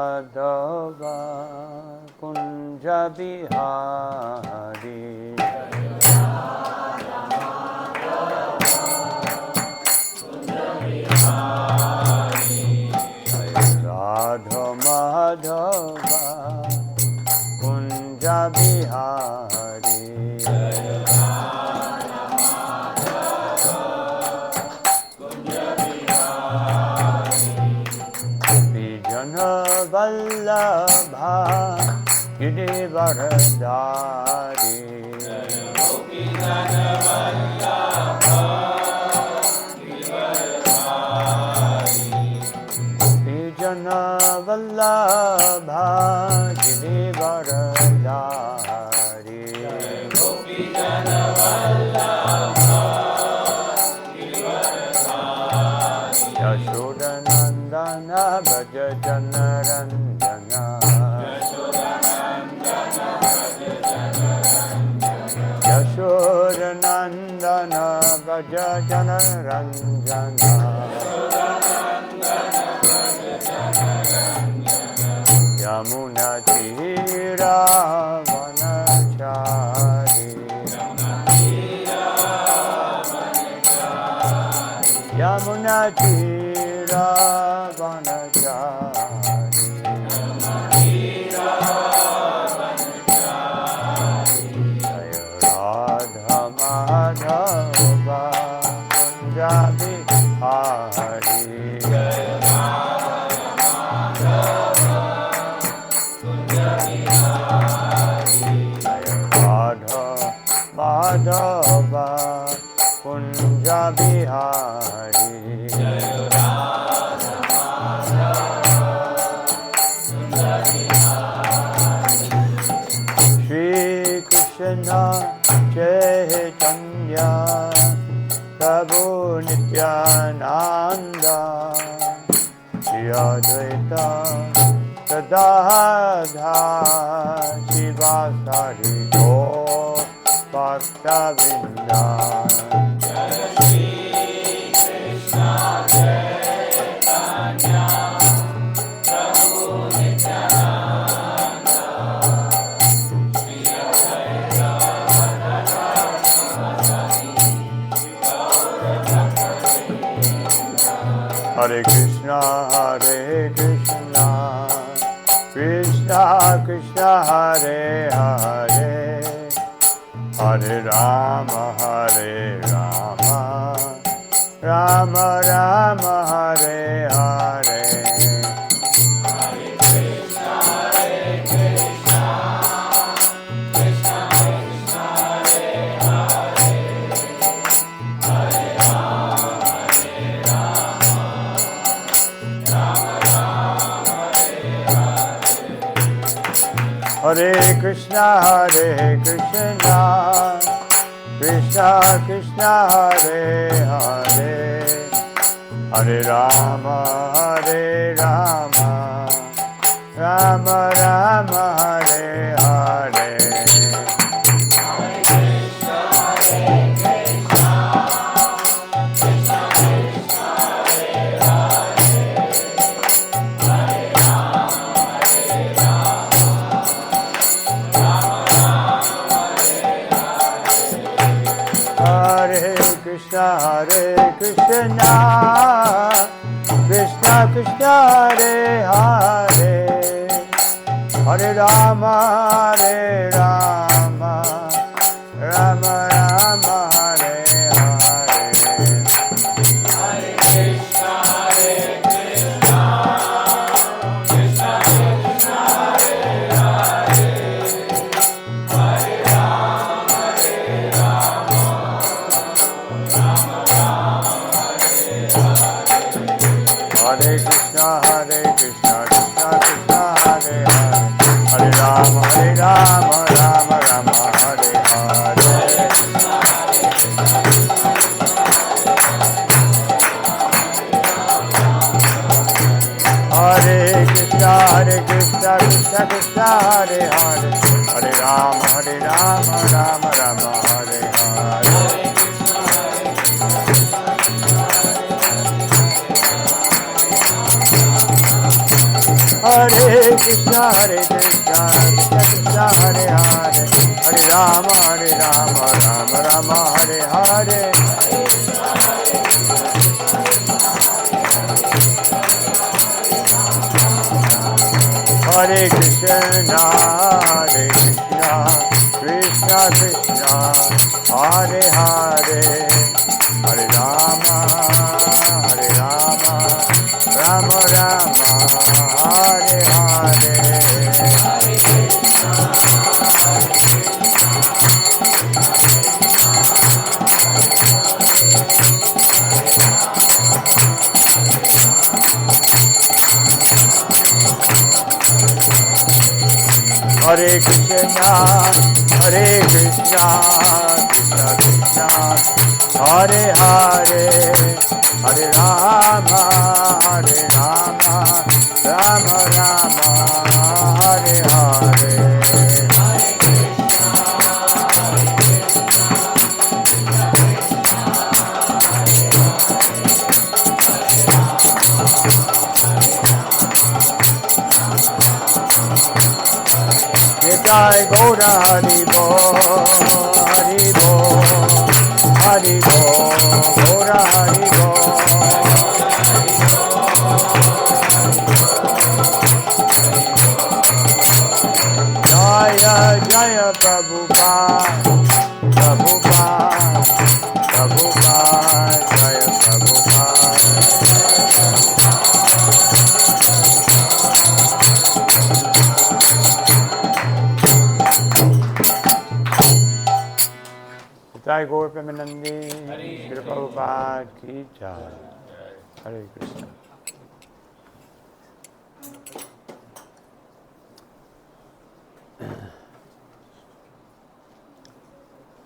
Madhava Kunja Bihari Radha Madhava Kunja Bihari Jana Vallabha Giridharadhari Jana Vallabha Giridharadhari Yashodanandana Bhaja Janaranjana Yashodanandana Bhaja Janaranjana Yamuna Tira Vanachari Yamuna Tira Vanachari Jaya Radha Madhava Kunja Bihari Jaya Radha Madhava Kunja Bihari Shri Krishna Chaitanya Prabhu Nityananda Shri Advaita Gadadhara Shivasari Gaur Bhakta Vrinda Jai Shri Krishna Chaitanya Prabhu Nityananda Shri Advaita Gadadhara Shivasari Gaur Bhakta Vrinda Hare Krishna Krishna Krishna Hare Hare Hare Rama Rama Rama Hare Hare Hare Krishna Krishna Krishna Hare Hare Hare Rama Rama Hare Krishna Krishna Krishna Hare Hare Hare Rama Rama Rama Hare Hare Krishna Krishna Krishna Hare Hare Hare Rama Rama Rama Hare Hare Hare Krishna Krishna Krishna Hare Hare Hare Rama Hare Krishna Krishna Krishna Hare Hare Hare Rama Rama Rama Hare Hare Hare Krishna Krishna Krishna Hare Hare Hare Rama Rama Rama Hare Hare Hare Krishna, Krishna Hare Hare, Hare Rama, Rama Rama, Hare Hare. Hare Krishna, Krishna Krishna, Hare Hare, Hare Rama, Rama Rama, Hare Hare. Hare Krishna, Krishna Krishna, Hare Hare, Hare Rama, Rama Rama, Hare Hare. Nitai Gaura Hari Bo, Hari Bo, Hari Bo, Gaura Hari Bo. Jaya Jaya Prabhupada, Prabhupada, Prabhupada, Jaya Prabhupada. Jai Gaur Premanandi, Guru Prabhupada ki jai. Hare Krishna.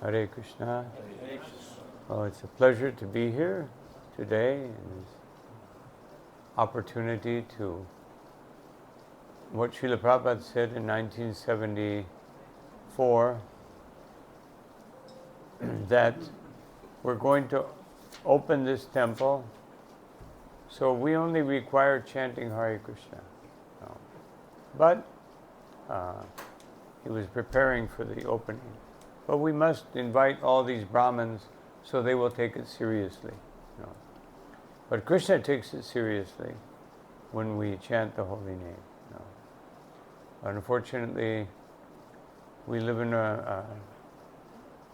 Hare Krishna. Oh, it's a pleasure to be here today and opportunity to what Srila Prabhupada said in 1974, that we're going to open this temple, so we only require chanting Hare Krishna. No. But he was preparing for the opening. But we must invite all these Brahmins so they will take it seriously. No. But Krishna takes it seriously when we chant the holy name. No. Unfortunately, we live in a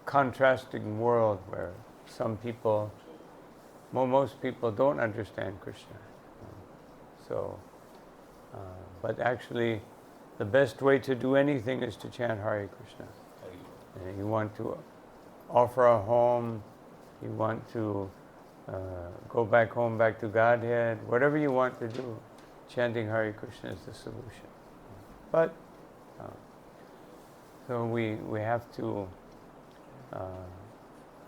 contrasting world where some people, most people don't understand Krishna. So, but actually, the best way to do anything is to chant Hare Krishna. And you want to offer a home, you want to go back home, back to Godhead, whatever you want to do, chanting Hare Krishna is the solution. But, so we have to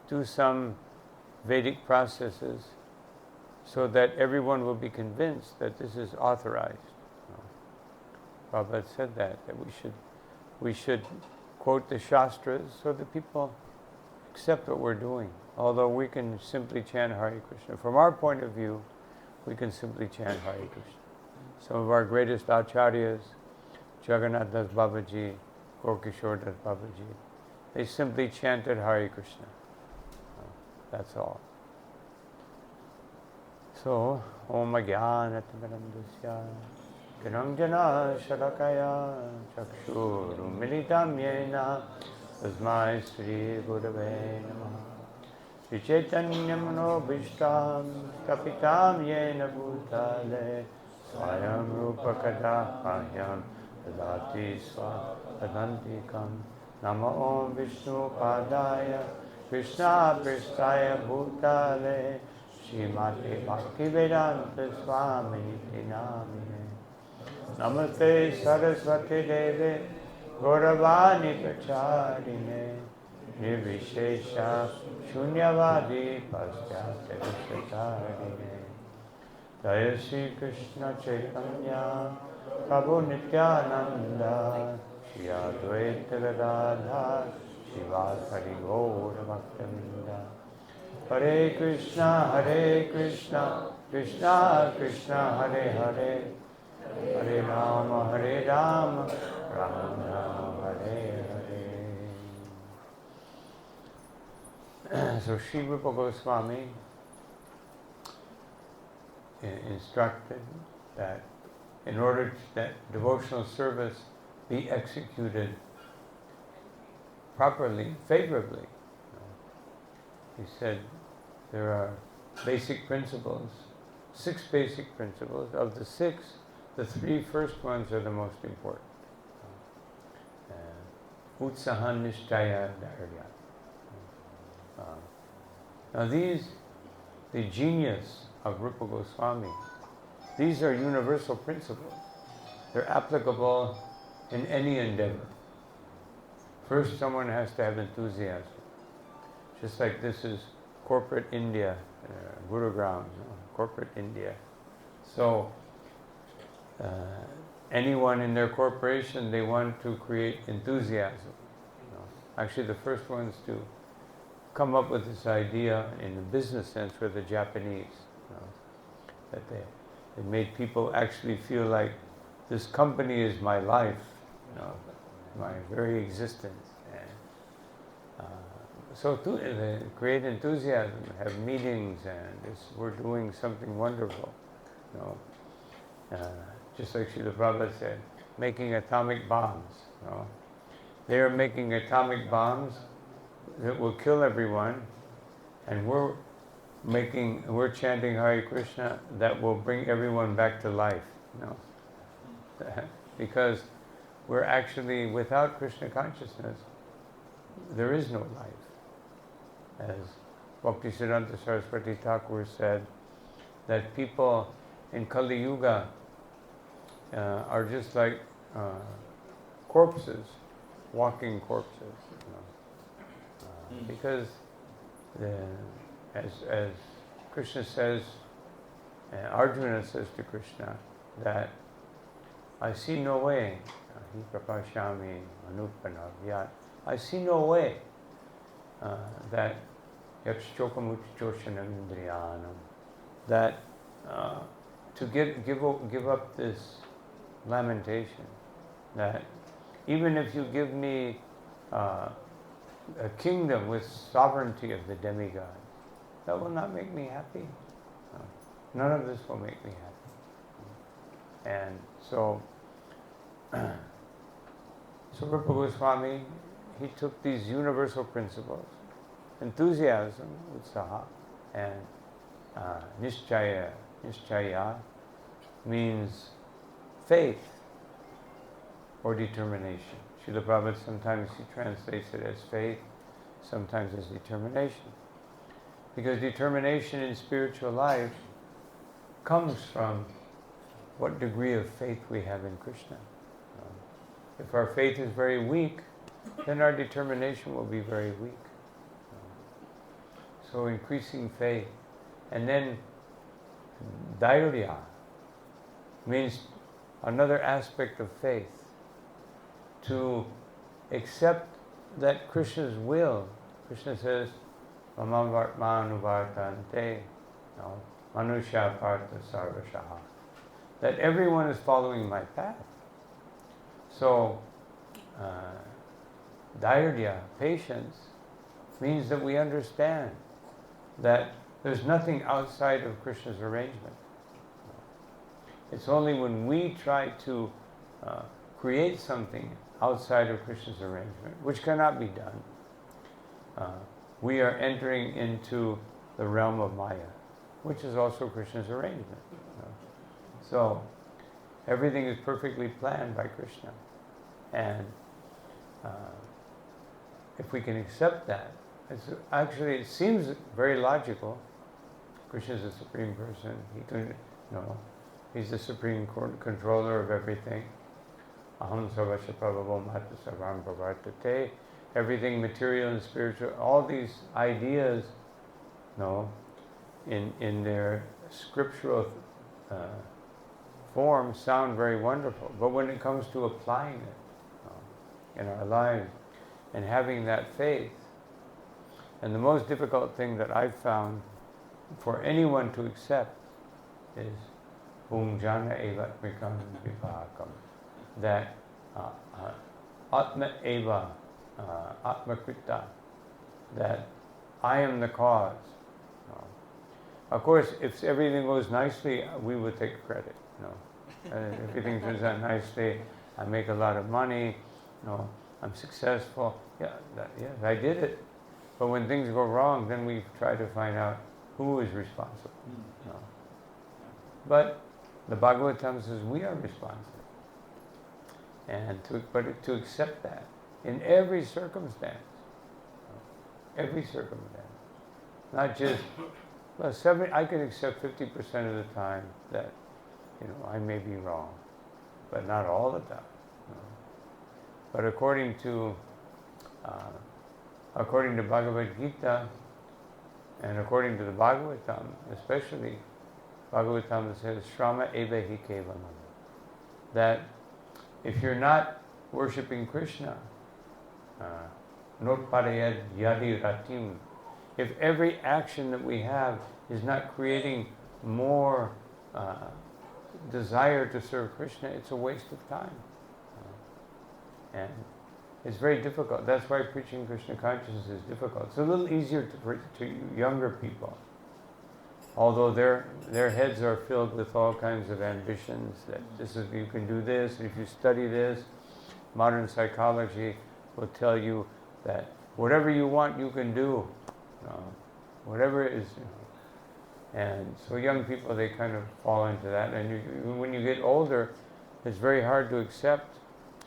do some Vedic processes so that everyone will be convinced that this is authorized. Prabhupada said that we should quote the Shastras so that people accept what we're doing. Although we can simply chant Hare Krishna. From our point of view, we can simply chant Hare Krishna. Some of our greatest acharyas, Jagannath Das Babaji, Gorkishore Das Babaji, they simply chanted Hare Krishna. That's all. So, Om Ajnanatamandusya Gyananjana Shalakaya Chakshuru Militam Yena Tasmai Sri Gurave Namaha Sri Chaitanya Manobhishtam Kapitam Yena Bhutale Swayam Rupa Kadapayam Dadati Swadantikam Nama Om Vishnu Padaya Krishna Pristaya Bhutale Srimati Bhaktivedanta Swami Namine Namaste Saraswati Deve Gauravani Pracharine Nirvishesha Shunyavadi Paschatya Vishatarine Jaya Sri Krishna Chaitanya Prabhu Nityananda Shri Advaita Gadadha Shivasari Gaur Bhaktavinda Hare Krishna Krishna Krishna Hare Hare Hare Rama, Hare Rama, Rama Rama, Hare Hare. So Sri Rupa Goswami instructed that in order that devotional service be executed properly, favorably, he said there are basic principles, 6 basic principles. Of the 6, the 3 first ones are the most important. Utsahan Nishtaya Dharya. Now these, the genius of Rupa Goswami, these are universal principles. They're applicable in any endeavor. First, someone has to have enthusiasm. Just like this is corporate India, Gurugram, corporate India. So, anyone in their corporation, they want to create enthusiasm. Actually, the first ones to come up with this idea in the business sense were the Japanese. That they made people actually feel like this company is my life, my very existence. And so to create enthusiasm, have meetings, and we're doing something wonderful. Just like Srila Prabhupada said, making atomic bombs. They are making atomic bombs that will kill everyone, and we're chanting Hare Krishna that will bring everyone back to life. Because we're actually, without Krishna consciousness, there is no life. As Bhaktisiddhanta Saraswati Thakur said, that people in Kali Yuga are just like corpses, walking corpses. Because as Krishna says, Arjuna says to Krishna, that I see no way, I see no way that that to give up this lamentation, that even if you give me a kingdom with sovereignty of the demigod, that will not make me happy. None of this will make me happy. And so Rupa Goswami, he took these universal principles, enthusiasm, utsaha, and nishchaya means faith or determination. Srila Prabhupada, sometimes he translates it as faith, sometimes as determination. Because determination in spiritual life comes from what degree of faith we have in Krishna. If our faith is very weak, then our determination will be very weak. So increasing faith. And then dhairya means another aspect of faith. To accept that Krishna's will. Krishna says, Mama Vartmanuvartante, Manusya Partha Sarvashaha. That everyone is following my path. So, dhairya, patience, means that we understand that there's nothing outside of Krishna's arrangement. It's only when we try to create something outside of Krishna's arrangement, which cannot be done, we are entering into the realm of Maya, which is also Krishna's arrangement. So, everything is perfectly planned by Krishna. And if we can accept that, it seems very logical. Krishna is the Supreme Person. He's the Supreme Controller of everything. Aham sarvasya prabhavo mahata sarvam pravartate. Everything material and spiritual, all these ideas, in their scriptural form sound very wonderful. But when it comes to applying it in our lives and having that faith, and the most difficult thing that I've found for anyone to accept is Pungjana evatmikam vipakam. That Atma eva, Atma krita, that I am the cause. Of course, if everything goes nicely, we would take credit. If everything turns out nicely, I make a lot of money, I'm successful. Yes, I did it. But when things go wrong, then we try to find out who is responsible. But the Bhagavatam says we are responsible. And to accept that in every circumstance. Not just, I can accept 50% of the time that, I may be wrong, but not all the time. But according to Bhagavad Gita, and according to the Bhagavatam, especially, Bhagavatam says, Shrama eva hi kevalam. That if you're not worshipping Krishna, notparayad yadi ratim, if every action that we have is not creating more desire to serve Krishna, it's a waste of time. And it's very difficult. That's why preaching Krishna consciousness is difficult. It's a little easier to younger people. Although their heads are filled with all kinds of ambitions, that you can do this, and if you study this, modern psychology will tell you that whatever you want you can do. Whatever is, and so young people, they kind of fall into that. And when you get older, it's very hard to accept,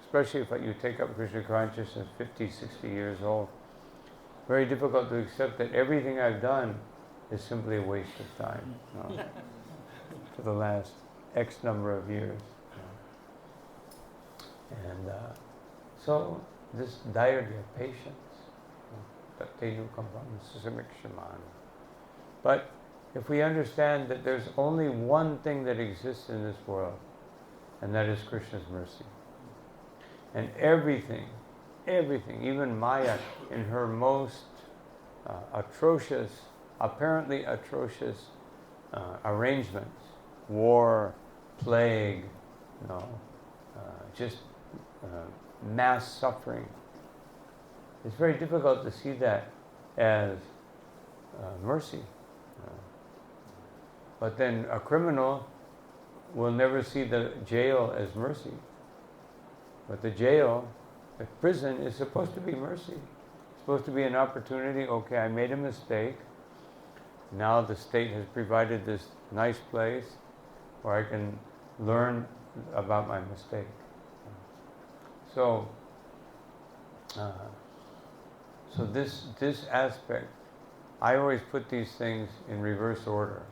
especially if you take up Krishna consciousness 50, 60 years old. Very difficult to accept that everything I've done is simply a waste of time for the last X number of years. And so this diary of patience, but if we understand that there's only one thing that exists in this world, and that is Krishna's mercy. And everything, even Maya in her most apparently atrocious arrangements, war, plague, just mass suffering. It's very difficult to see that as mercy. But then a criminal will never see the jail as mercy. But the jail, the prison, is supposed to be mercy. It's supposed to be an opportunity. Okay, I made a mistake. Now the state has provided this nice place where I can learn about my mistake. So this aspect, I always put these things in reverse order.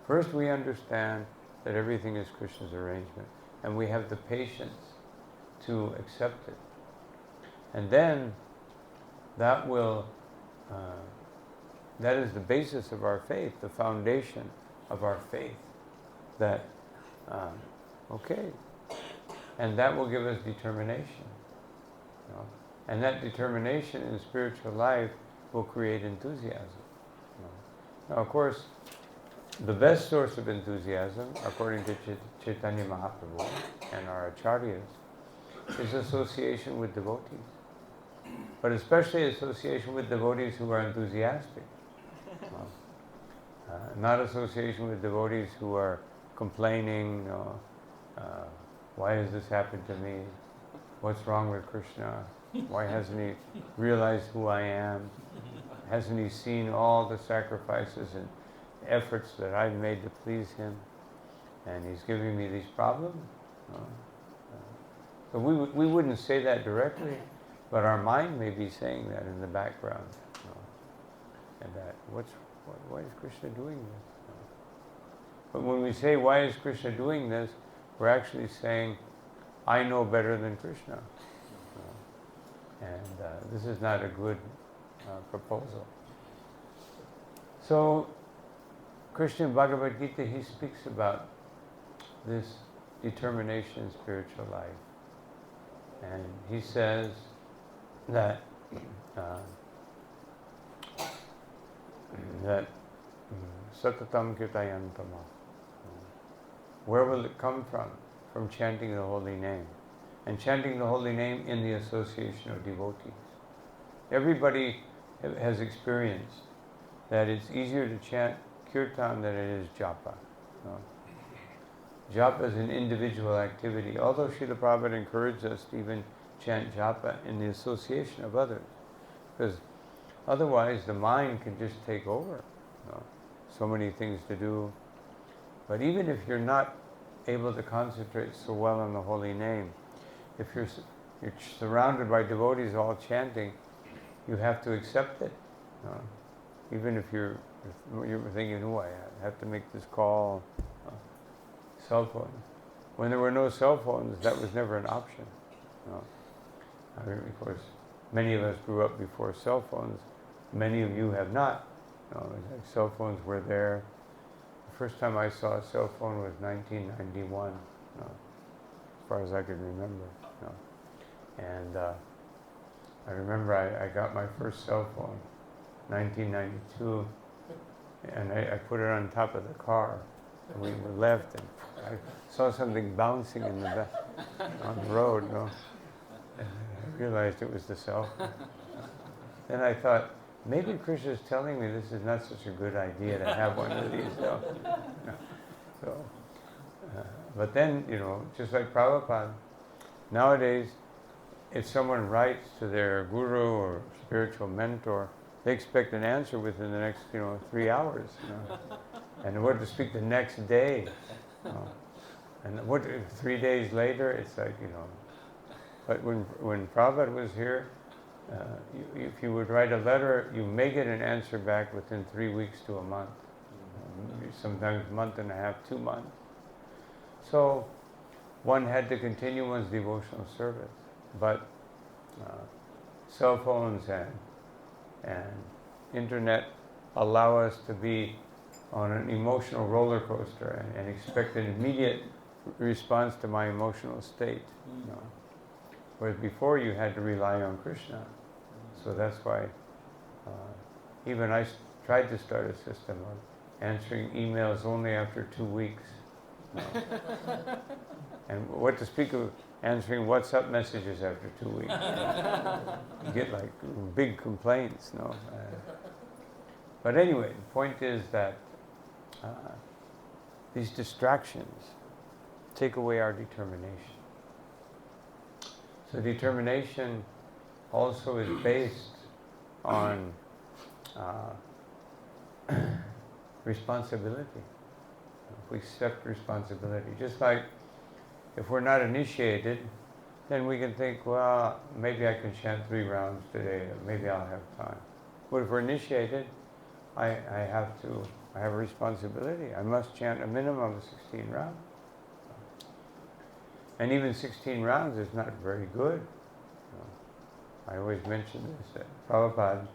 First, we understand that everything is Krishna's arrangement, and we have the patience to accept it. And then that is the basis of our faith, the foundation of our faith. That, and that will give us determination. And that determination in spiritual life will create enthusiasm. Now, of course, the best source of enthusiasm, according to Chaitanya Mahaprabhu and our acharyas, is association with devotees. But especially association with devotees who are enthusiastic. Not association with devotees who are complaining, why has this happened to me? What's wrong with Krishna? Why hasn't he realized who I am? Hasn't he seen all the sacrifices and efforts that I've made to please him? And he's giving me these problems? So we wouldn't say that directly, but our mind may be saying that in the background. And that, why is Krishna doing this? But when we say, why is Krishna doing this, we're actually saying, I know better than Krishna. And this is not a good proposal. So, Krishna in Bhagavad Gita, he speaks about this determination in spiritual life. And he says that satatam kirtayantama. Where will it come from? From chanting the holy name. And chanting the holy name in the association of devotees. Everybody has experienced that it's easier to chant kirtan than it is japa. No? Japa is an individual activity, although Srila Prabhupada encouraged us to even chant japa in the association of others. Because otherwise the mind can just take over. No? So many things to do. But even if you're not able to concentrate so well on the holy name, if you're surrounded by devotees all chanting, you have to accept it. Even if you're thinking, oh, I have to make this call, cell phone. When there were no cell phones, that was never an option. I mean, of course, many of us grew up before cell phones. Many of you have not. Cell phones were there. The first time I saw a cell phone was 1991, as far as I could remember. And I remember I got my first cell phone, 1992, and I put it on top of the car. And we were left, and I saw something bouncing in the back on the road. And I realized it was the cell phone. Then I thought, maybe Krishna is telling me this is not such a good idea to have one of these. But then, just like Prabhupada, nowadays, if someone writes to their guru or spiritual mentor, they expect an answer within the next, 3 hours. And what to speak the next day. And what 3 days later, it's like, But when Prabhupada was here, if you would write a letter, you may get an answer back within 3 weeks to a month. Sometimes a month and a half, 2 months. So one had to continue one's devotional service. But cell phones and internet allow us to be on an emotional roller coaster and expect an immediate response to my emotional state. Whereas before you had to rely on Krishna. So that's why even I tried to start a system of answering emails only after 2 weeks. And what to speak of answering WhatsApp messages after 2 weeks. You get like big complaints, But anyway, the point is that these distractions take away our determination. So determination also is based on responsibility. We accept responsibility. Just like if we're not initiated, then we can think, well, maybe I can chant 3 rounds today, or maybe I'll have time. But if we're initiated, I have a responsibility. I must chant a minimum of 16 rounds. And even 16 rounds is not very good. I always mention this, that Prabhupada,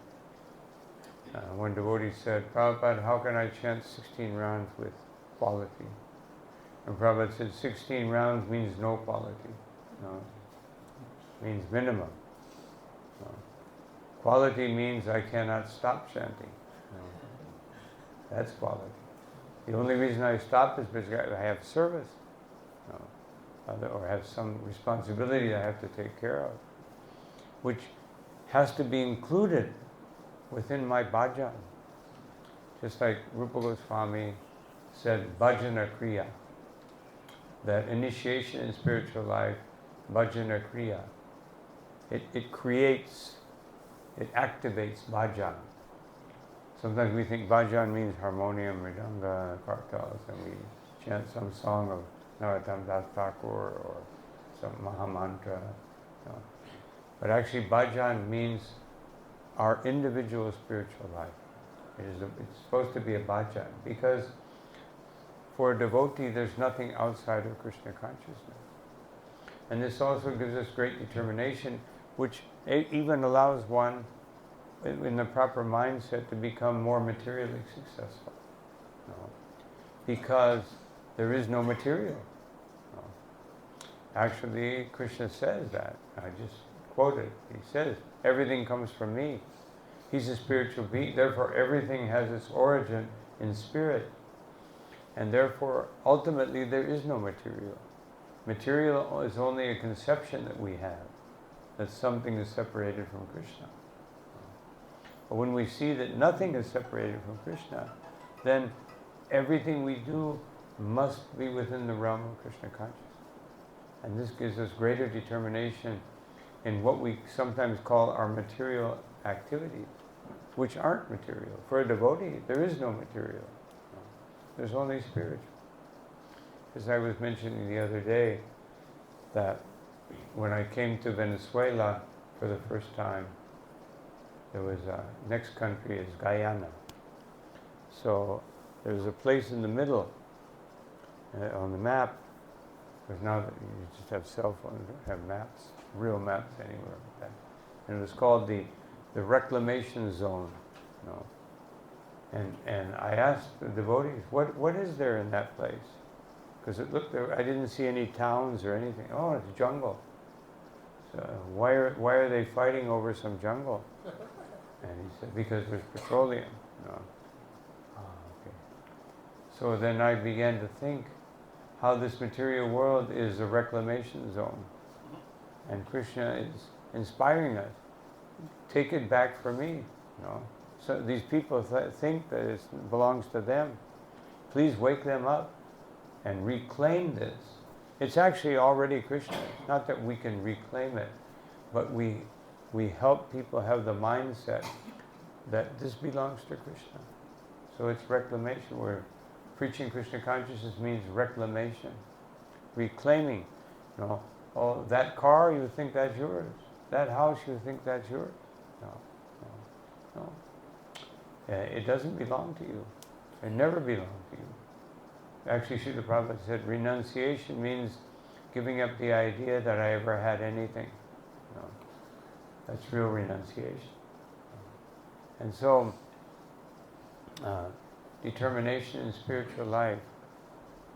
one devotee said, Prabhupada, how can I chant 16 rounds with quality? And Prabhupada said, 16 rounds means no quality. Means minimum. Quality means I cannot stop chanting. That's quality. The only reason I stop is because I have service. Or have some responsibility that I have to take care of, which has to be included within my bhajan. Just like Rupa Goswami said, bhajana kriya, that initiation in spiritual life, bhajana kriya, it creates, it activates bhajan. Sometimes we think bhajan means harmonium, mridanga, kartals, and we chant some song of Narottam Das Thakur or some Mahamantra. But actually bhajan means our individual spiritual life. It's supposed to be a bhajan because for a devotee there's nothing outside of Krishna consciousness. And this also gives us great determination, which even allows one in the proper mindset to become more materially successful. Because there is no material. Actually, Krishna says that. I just quoted. He says, everything comes from me. He's a spiritual being, therefore everything has its origin in spirit. And therefore, ultimately, there is no material. Material is only a conception that we have, that something is separated from Krishna. But when we see that nothing is separated from Krishna, then everything we do must be within the realm of Krishna consciousness. And this gives us greater determination in what we sometimes call our material activities, which aren't material. For a devotee, there is no material. There's only spiritual. As I was mentioning the other day, that when I came to Venezuela for the first time, there was next country is Guyana. So there was a place in the middle on the map, because now that you just have cell phones, you don't have maps, real maps anywhere like that. And it was called the reclamation zone. You know. And I asked the devotees, what is there in that place? Because it looked there, I didn't see any towns or anything. Oh, it's jungle. So why are they fighting over some jungle? And he said, because there's petroleum. No. Okay. So then I began to think how this material world is a reclamation zone. And Krishna is inspiring us. Take it back for me. You know. So these people think that it belongs to them. Please wake them up and reclaim this. It's actually already Krishna's. Not that we can reclaim it, but we help people have the mindset that this belongs to Krishna. So it's reclamation. We're preaching Krishna consciousness means reclamation, reclaiming. You know, oh, that car, you think that's yours. That house, you think that's yours. No. It doesn't belong to you. It never belonged to you. Actually, Srila Prabhupada said, renunciation means giving up the idea that I ever had anything. No. That's real renunciation. And so, determination in spiritual life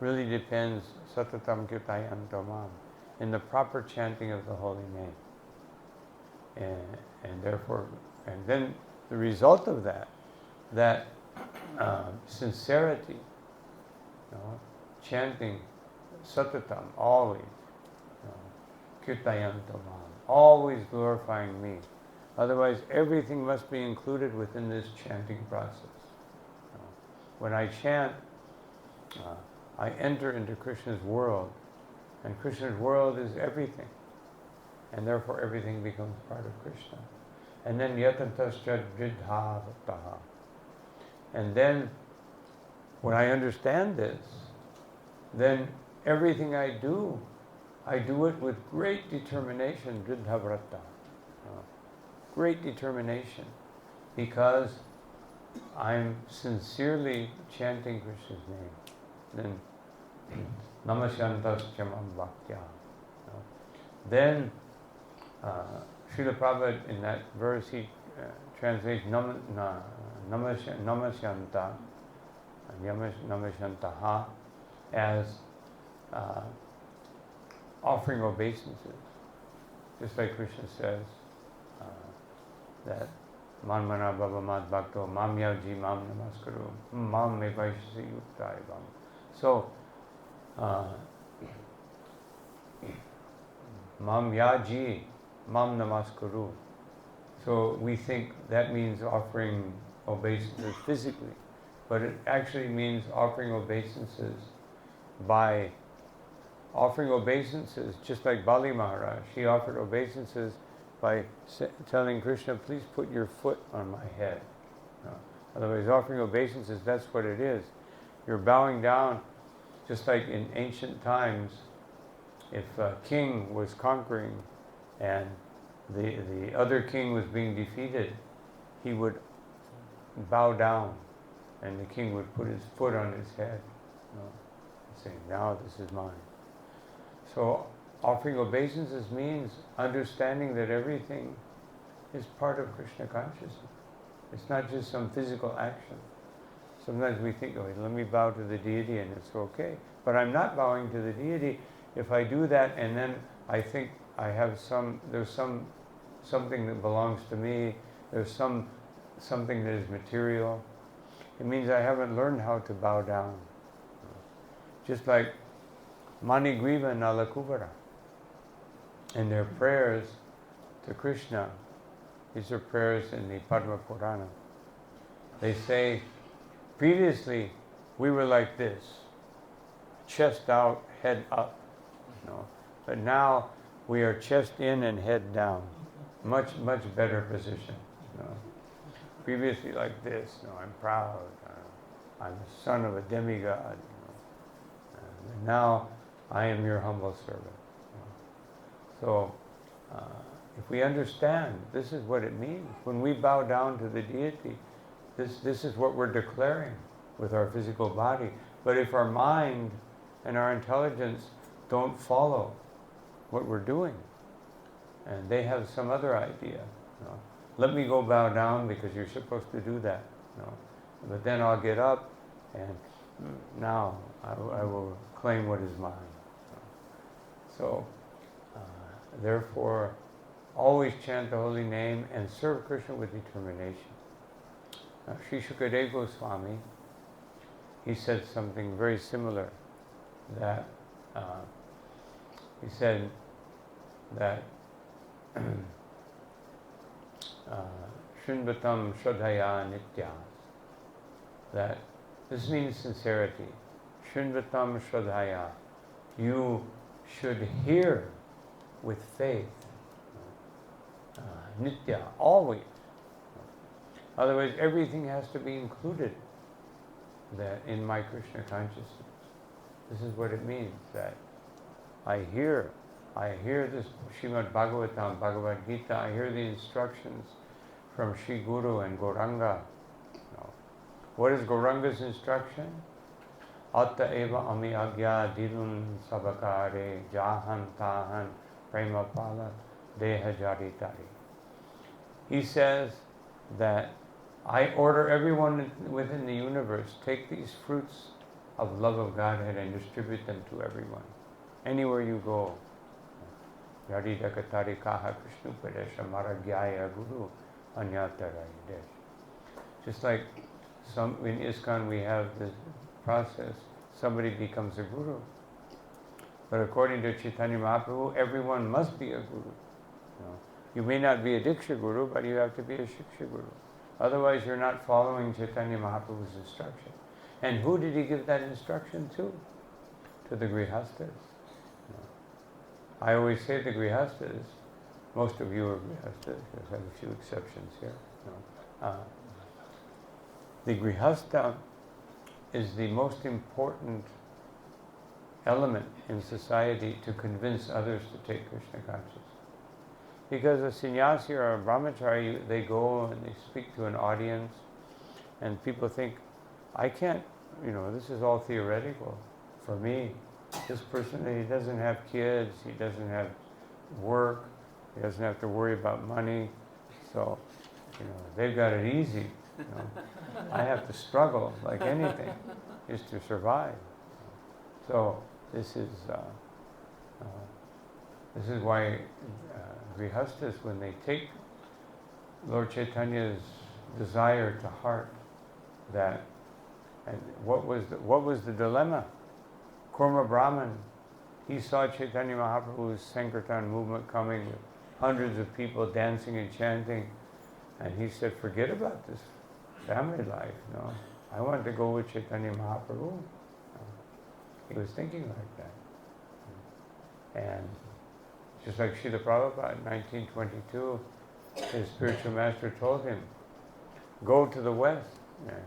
really depends, satatam kirtayanto mam, in the proper chanting of the holy name. And therefore, and then the result of that sincerity, you know, chanting satatam, always, kirtayanto mam, always glorifying me. Otherwise, everything must be included within this chanting process. You know, when I chant, I enter into Krishna's world, and Krishna's world is everything, and therefore everything becomes part of Krishna. And then yatantascha dridhavataha. And then, when I understand this, then everything I do it with great determination, dridhavrata. Great determination, because I'm sincerely chanting Krishna's name. Then, namasyantascha mam bhaktya. Then, Srila Prabhupada in that verse, he translates namasyanta, namasyantaha, as offering obeisances. Just like Krishna says, that manmana bhava mad bhakto mam yaji mam namaskaru mam me vaishasi yuktai vam. So mam yaji mam namaskaru. So we think that means offering obeisances physically, but it actually means offering obeisances by offering obeisances, just like Bali Maharaj. He offered obeisances by telling Krishna, please put your foot on my head. Otherwise, offering obeisances, that's what it is. You're bowing down, just like in ancient times, if a king was conquering and the other king was being defeated, he would bow down and the king would put his foot on his head, saying, now this is mine. So offering obeisances means understanding that everything is part of Krishna consciousness. It's not just some physical action. Sometimes we think, oh, let me bow to the deity and it's okay. But I'm not bowing to the deity if I do that and then I think I have there's something that belongs to me, there's something that is material. It means I haven't learned how to bow down. Just like Manigriva Nalakuvara. In their prayers to Krishna, these are prayers in the Padma Purana. They say, previously we were like this, chest out, head up, but now we are chest in and head down. Much better position. Previously like this, I'm proud, I'm the son of a demigod. And now I am your humble servant. So, if we understand, this is what it means. When we bow down to the deity, this is what we're declaring with our physical body. But if our mind and our intelligence don't follow what we're doing, and they have some other idea, let me go bow down because you're supposed to do that. But then I'll get up and now I will claim what is mine. So, therefore, always chant the holy name and serve Krishna with determination. Sri Gaur Swami, he said something very similar, that he said that Shinvatam Shraddhaya Nitya, that this means sincerity. Shinvatam Shraddhaya, you should hear with faith. Nitya, always. Otherwise, everything has to be included that in my Krishna consciousness. This is what it means, that I hear this Srimad Bhagavatam, Bhagavad Gita, I hear the instructions from Sri Guru and Gauranga. What is Gauranga's instruction? Atta eva ami agya dilun sabakare jahan tahan prema pala deha jaritari. He says that I order everyone within the universe, take these fruits of love of Godhead and distribute them to everyone. Anywhere you go. Yaridakatari kaha Krishna Padesha Maragyaya Guru Anyatarayidesh. Just like in ISKCON we have this process, somebody becomes a guru. But according to Chaitanya Mahaprabhu, everyone must be a guru. You may not be a Diksha Guru, but you have to be a Shiksha Guru. Otherwise, you're not following Chaitanya Mahaprabhu's instruction. And who did he give that instruction to? To the Grihastas. I always say the Grihastas, most of you are Grihastas, there's a few exceptions here. The Grihasta is the most important element in society to convince others to take Krishna consciousness. Because a sannyasi or a brahmachari, they go and they speak to an audience, and people think, I can't, this is all theoretical for me. This person, he doesn't have kids, he doesn't have work, he doesn't have to worry about money, so, they've got it easy. I have to struggle like anything, just to survive. So this is why Grihastas, when they take Lord Chaitanya's desire to heart, that, and what was the dilemma? Kurma Brahman, he saw Chaitanya Mahaprabhu's Sankirtan movement coming with hundreds of people dancing and chanting, and he said, forget about this family life, I want to go with Chaitanya Mahaprabhu. He was thinking like that. And just like Srila Prabhupada in 1922, his spiritual master told him, go to the West. And,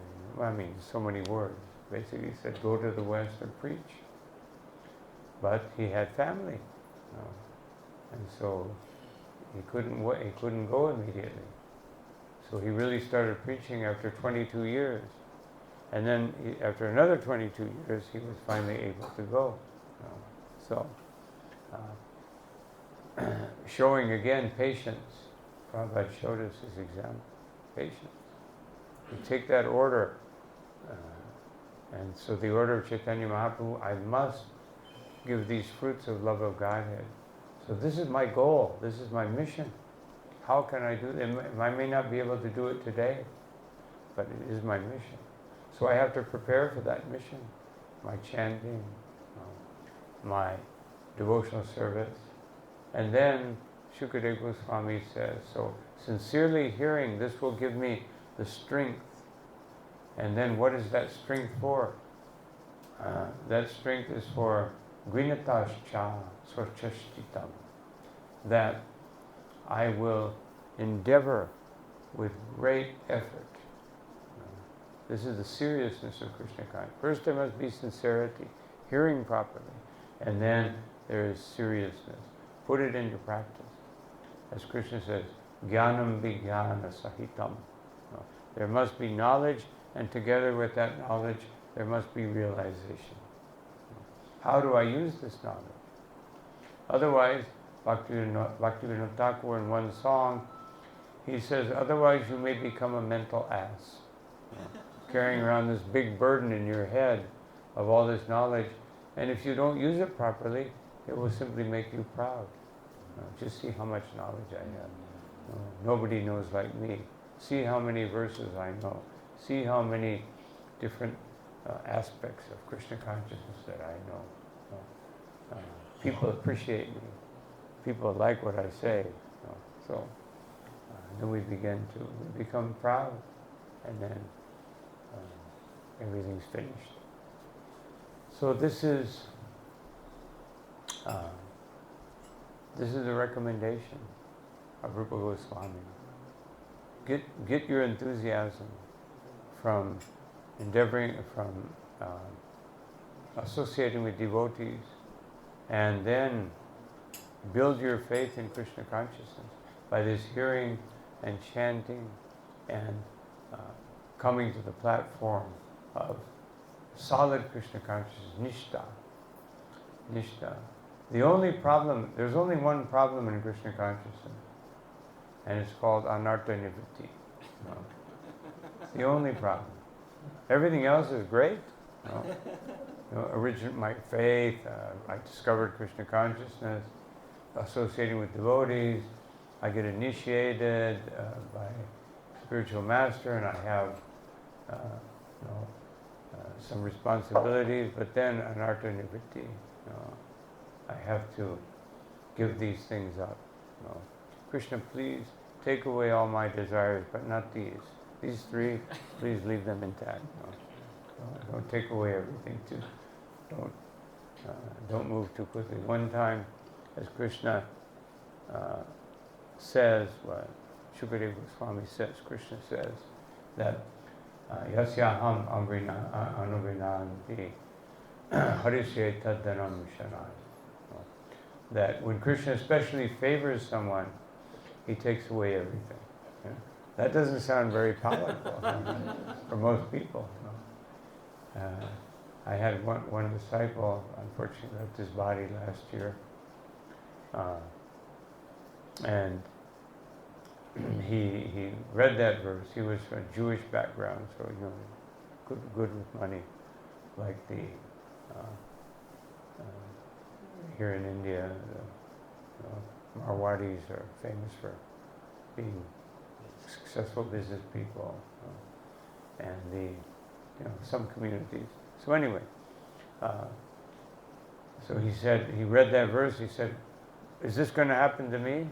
so many words. Basically he said, go to the West and preach. But he had family. And so he couldn't go immediately. So he really started preaching after 22 years. And then after another 22 years, he was finally able to go. Showing again patience. Prabhupada showed us his example. Patience. You take that order. And so the order of Chaitanya Mahaprabhu, I must give these fruits of love of Godhead. So this is my goal. This is my mission. How can I do it? I may not be able to do it today, but it is my mission. So I have to prepare for that mission. My chanting, my devotional service. And then Shukadeva Goswami says, so sincerely hearing this will give me the strength. And then what is that strength for? That strength is for Gwinatascha Sorchashtitam, that I will endeavor with great effort. This is the seriousness of Krishna consciousness. First there must be sincerity, hearing properly, and then there is seriousness. Put it into practice. As Krishna says, Jnanam vijnana sahitam. There must be knowledge, and together with that knowledge, there must be realization. How do I use this knowledge? Otherwise, Bhaktivinoda Thakur in one song, he says, otherwise you may become a mental ass. Carrying around this big burden in your head of all this knowledge, and if you don't use it properly, it will simply make you proud. Just see how much knowledge I have. Nobody knows like me. See how many verses I know. See how many different aspects of Krishna consciousness that I know. People appreciate me. People like what I say. So then we become proud, and then everything's finished. So this is the recommendation of Rupa Goswami. Get your enthusiasm from endeavoring, from associating with devotees, and then build your faith in Krishna consciousness by this hearing and chanting and coming to the platform of solid Krishna consciousness, nishta. The only problem, there's only one problem in Krishna consciousness, and it's called anartha nivritti. It's the only problem. Everything else is great. My faith, I discovered Krishna consciousness, associating with devotees, I get initiated by spiritual master, and I have some responsibilities, but then anartha nivritti. I have to give these things up. Krishna, please take away all my desires, but not these. These three, please leave them intact. Don't take away everything too. Don't move too quickly. One time, as Krishna says, Shukadeva Goswami says, Krishna says that yasyaham anuvinanti harisye taddanam mishanai. That when Krishna especially favors someone, he takes away everything. That doesn't sound very palatable for most people. I had one disciple, unfortunately left his body last year, and he read that verse. He was from a Jewish background, so good with money, like the here in India, the Marwadis are famous for being successful business people, and some communities. So anyway, so he read that verse. He said, "Is this going to happen to me?"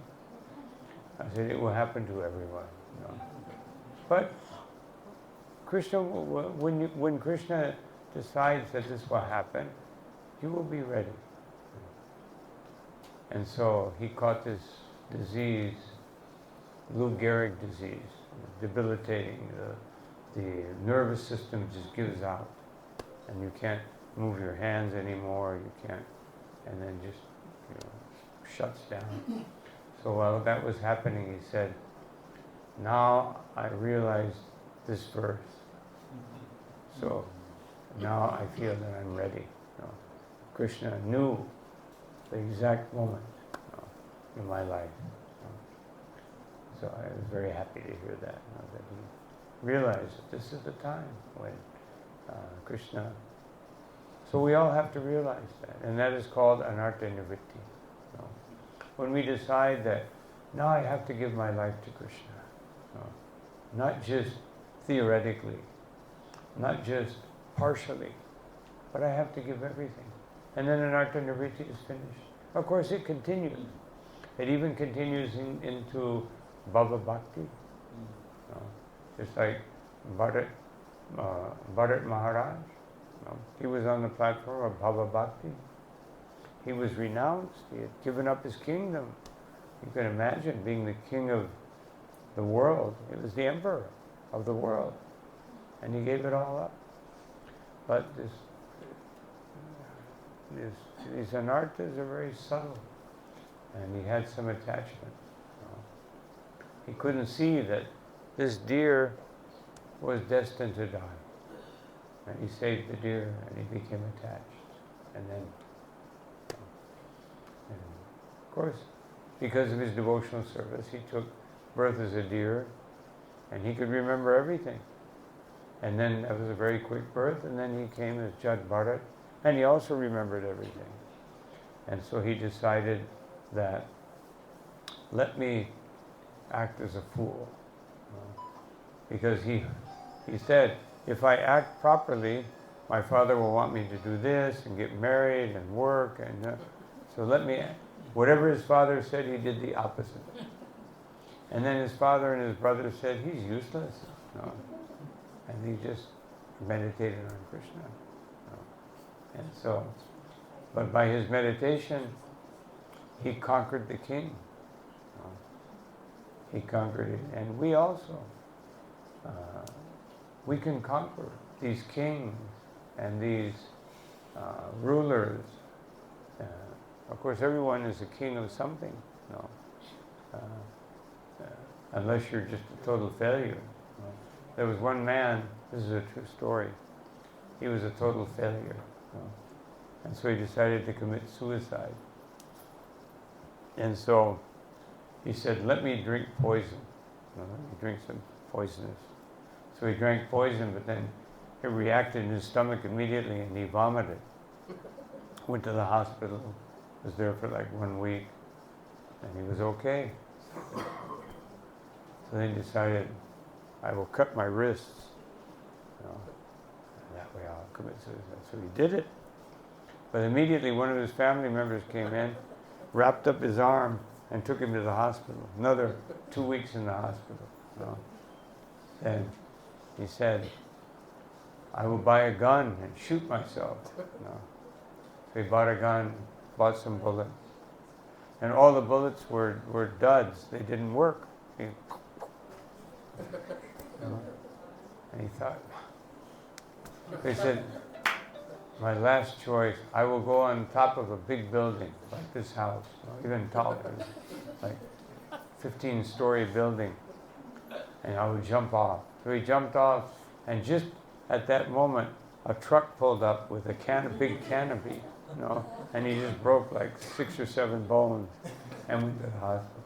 I said, "It will happen to everyone." But Krishna, when Krishna decides that this will happen, you will be ready. And so he caught this disease, Lou Gehrig disease, debilitating. The nervous system just gives out, and you can't move your hands anymore. You can't, and then just shuts down. So while that was happening, he said, "Now I realized this verse. So now I feel that I'm ready." Krishna knew the exact moment in my life. So I was very happy to hear that he realized that this is the time when Krishna. So we all have to realize that, and that is called anartha nivritti. When we decide that now I have to give my life to Krishna, not just theoretically, not just partially, but I have to give everything. and then Anartha Nivritti is finished. Of course, it continues. It even continues into Bhava Bhakti. Just like Bharat Maharaj. He was on the platform of Bhava Bhakti. He was renounced. He had given up his kingdom. You can imagine being the king of the world. He was the emperor of the world. And he gave it all up. But these anarthas are very subtle. And he had some attachment. He couldn't see that this deer was destined to die. And he saved the deer and he became attached. And then, and of course, because of his devotional service, he took birth as a deer and he could remember everything. And then that was a very quick birth, and then he came as Jad Bharat, and he also remembered everything. And so he decided that, let me act as a fool. Because he said, if I act properly, my father will want me to do this and get married and work, and so let me, whatever his father said, he did the opposite. And then his father and his brother said, he's useless. And he just meditated on Krishna. And so, but by his meditation, he conquered the king. He conquered it. And we also, we can conquer these kings and these rulers. Of course, everyone is a king of something, unless you're just a total failure. There was one man, this is a true story, he was a total failure. And so he decided to commit suicide. And so he said, let me drink poison. Let me drink some poisonous. So he drank poison, but then it reacted in his stomach immediately and he vomited. Went to the hospital, was there for like 1 week, and he was okay. So then he decided, I will cut my wrists. And that way I'll commit suicide. So he did it. But immediately one of his family members came in, wrapped up his arm, and took him to the hospital. Another 2 weeks in the hospital. Then he said, I will buy a gun and shoot myself. So he bought a gun, bought some bullets. And all the bullets were duds. They didn't work. And he thought, they said, my last choice, I will go on top of a big building, like this house, even taller, like 15-story building, and I would jump off. So he jumped off, and just at that moment, a truck pulled up with a big canopy, and he just broke like 6 or 7 bones and went to the hospital.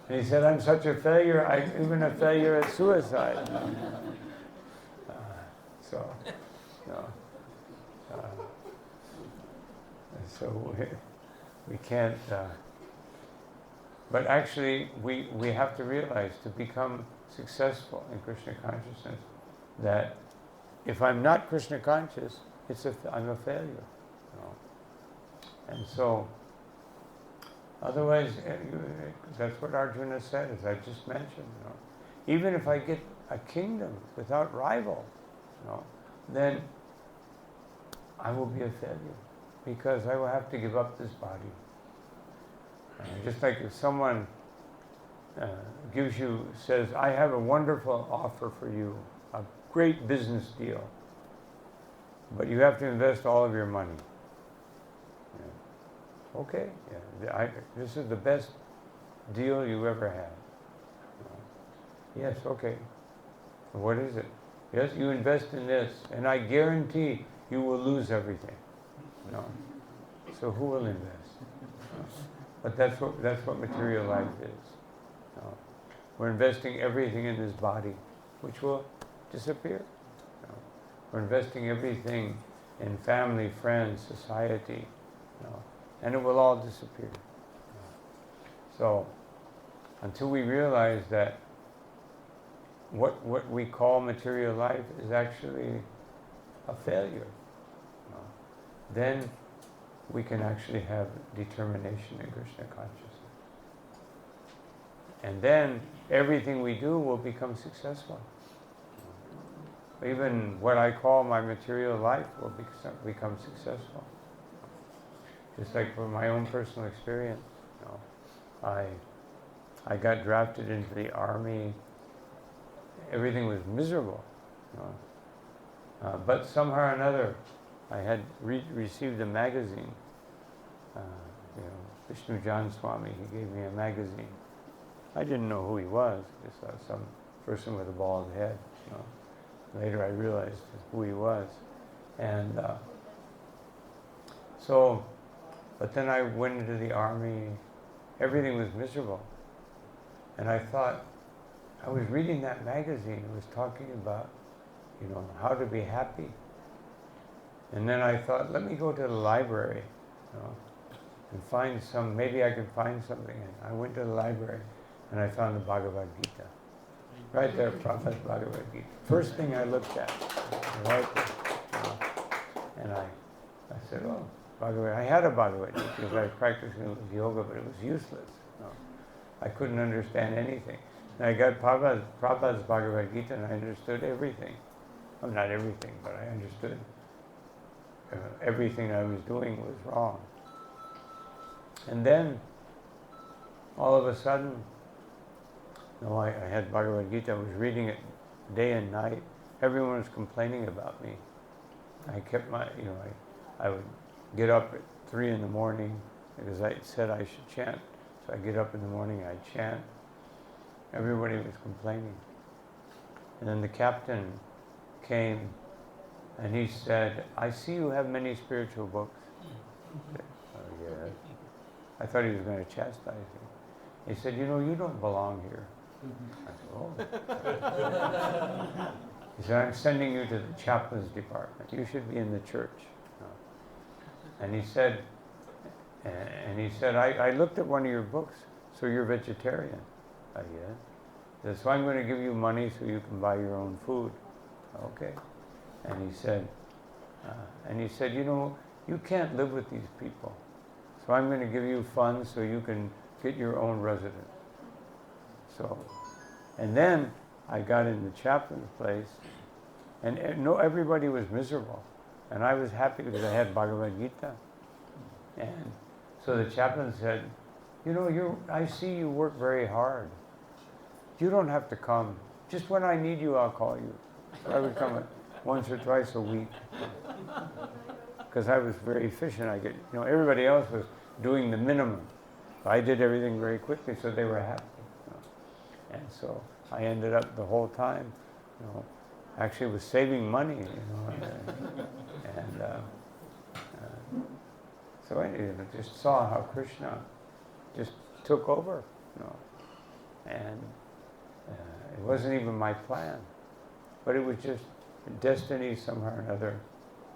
And he said, I'm such a failure, I'm even a failure at suicide. So we can't, but actually we have to realize to become successful in Krishna consciousness that if I'm not Krishna conscious, I'm a failure. And so, otherwise, that's what Arjuna said, as I just mentioned. Even if I get a kingdom without rival, then I will be a failure because I will have to give up this body. Just like if someone says, I have a wonderful offer for you, a great business deal, but you have to invest all of your money. Okay, this is the best deal you ever had. Yes, okay. What is it? Yes, you invest in this, and I guarantee you will lose everything. So who will invest? But that's what material life is. We're investing everything in this body, which will disappear. We're investing everything in family, friends, society, and it will all disappear. So until we realize that what we call material life is actually a failure, then we can actually have determination in Krishna consciousness. And then everything we do will become successful. Even what I call my material life will become successful. Just like from my own personal experience, I got drafted into the army. Everything was miserable, but somehow or another, I had received a magazine. Vishnu Jan Swami, he gave me a magazine. I didn't know who he was, just some person with a bald head. Later I realized who he was. And but then I went into the army, everything was miserable. And I thought, I was reading that magazine, it was talking about, how to be happy. And then I thought, let me go to the library, and find maybe I could find something. And I went to the library and I found the Bhagavad Gita. Right there, Prabhupada's Bhagavad Gita. First thing I looked at, right there. And I said, oh, Bhagavad. I had a Bhagavad Gita because I was practicing yoga, but it was useless. I couldn't understand anything. And I got Prabhupada's Bhagavad Gita and I understood everything. Well, not everything, but I understood everything I was doing was wrong. And then, all of a sudden, I had Bhagavad Gita, I was reading it day and night. Everyone was complaining about me. I kept I would get up at 3 in the morning because I said I should chant. So I get up in the morning, I'd chant. Everybody was complaining. And then the captain came and he said, I see you have many spiritual books. I said, oh, yes. I thought he was going to chastise me. He said, you don't belong here. I said, oh. He said, I'm sending you to the chaplain's department. You should be in the church. And he said, I looked at one of your books, so you're vegetarian. Yes. He said, so I'm going to give you money so you can buy your own food. Okay. And he said, you can't live with these people. So I'm going to give you funds so you can get your own residence. And then I got in the chaplain's place, and everybody was miserable. And I was happy because I had Bhagavad Gita. And so the chaplain said, I see you work very hard. You don't have to come. Just when I need you, I'll call you. So I would come once or twice a week. Because I was very efficient. Everybody else was doing the minimum. I did everything very quickly, so they were happy. And so I ended up the whole time, actually was saving money, so I just saw how Krishna just took over, and it wasn't even my plan, but it was just destiny somehow or another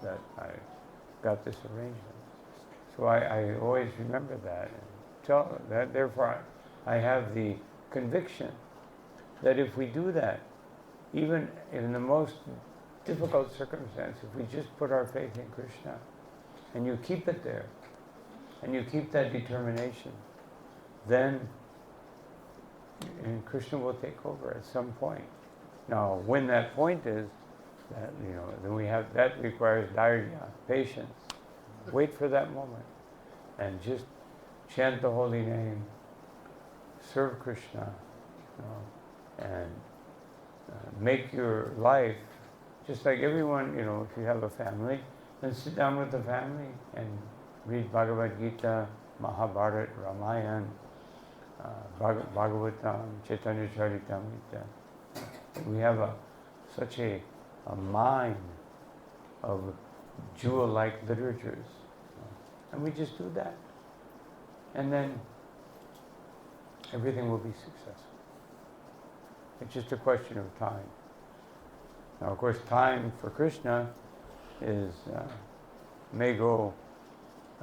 that I got this arrangement. So I always remember that, and therefore I have the conviction that if we do that, even in the most difficult circumstance, if we just put our faith in Krishna, and you keep it there, and you keep that determination, then Krishna will take over at some point. Now, when that point is, that requires dhairya, patience. Wait for that moment, and just chant the holy name, serve Krishna, and make your life just like everyone. If you have a family, then sit down with the family and read Bhagavad Gita, Mahabharata, Ramayana, Bhagavatam, Chaitanya Charitamrita. We have such a mine of jewel-like literatures, and we just do that, and then everything will be successful. It's just a question of time. Now, of course, time for Krishna may go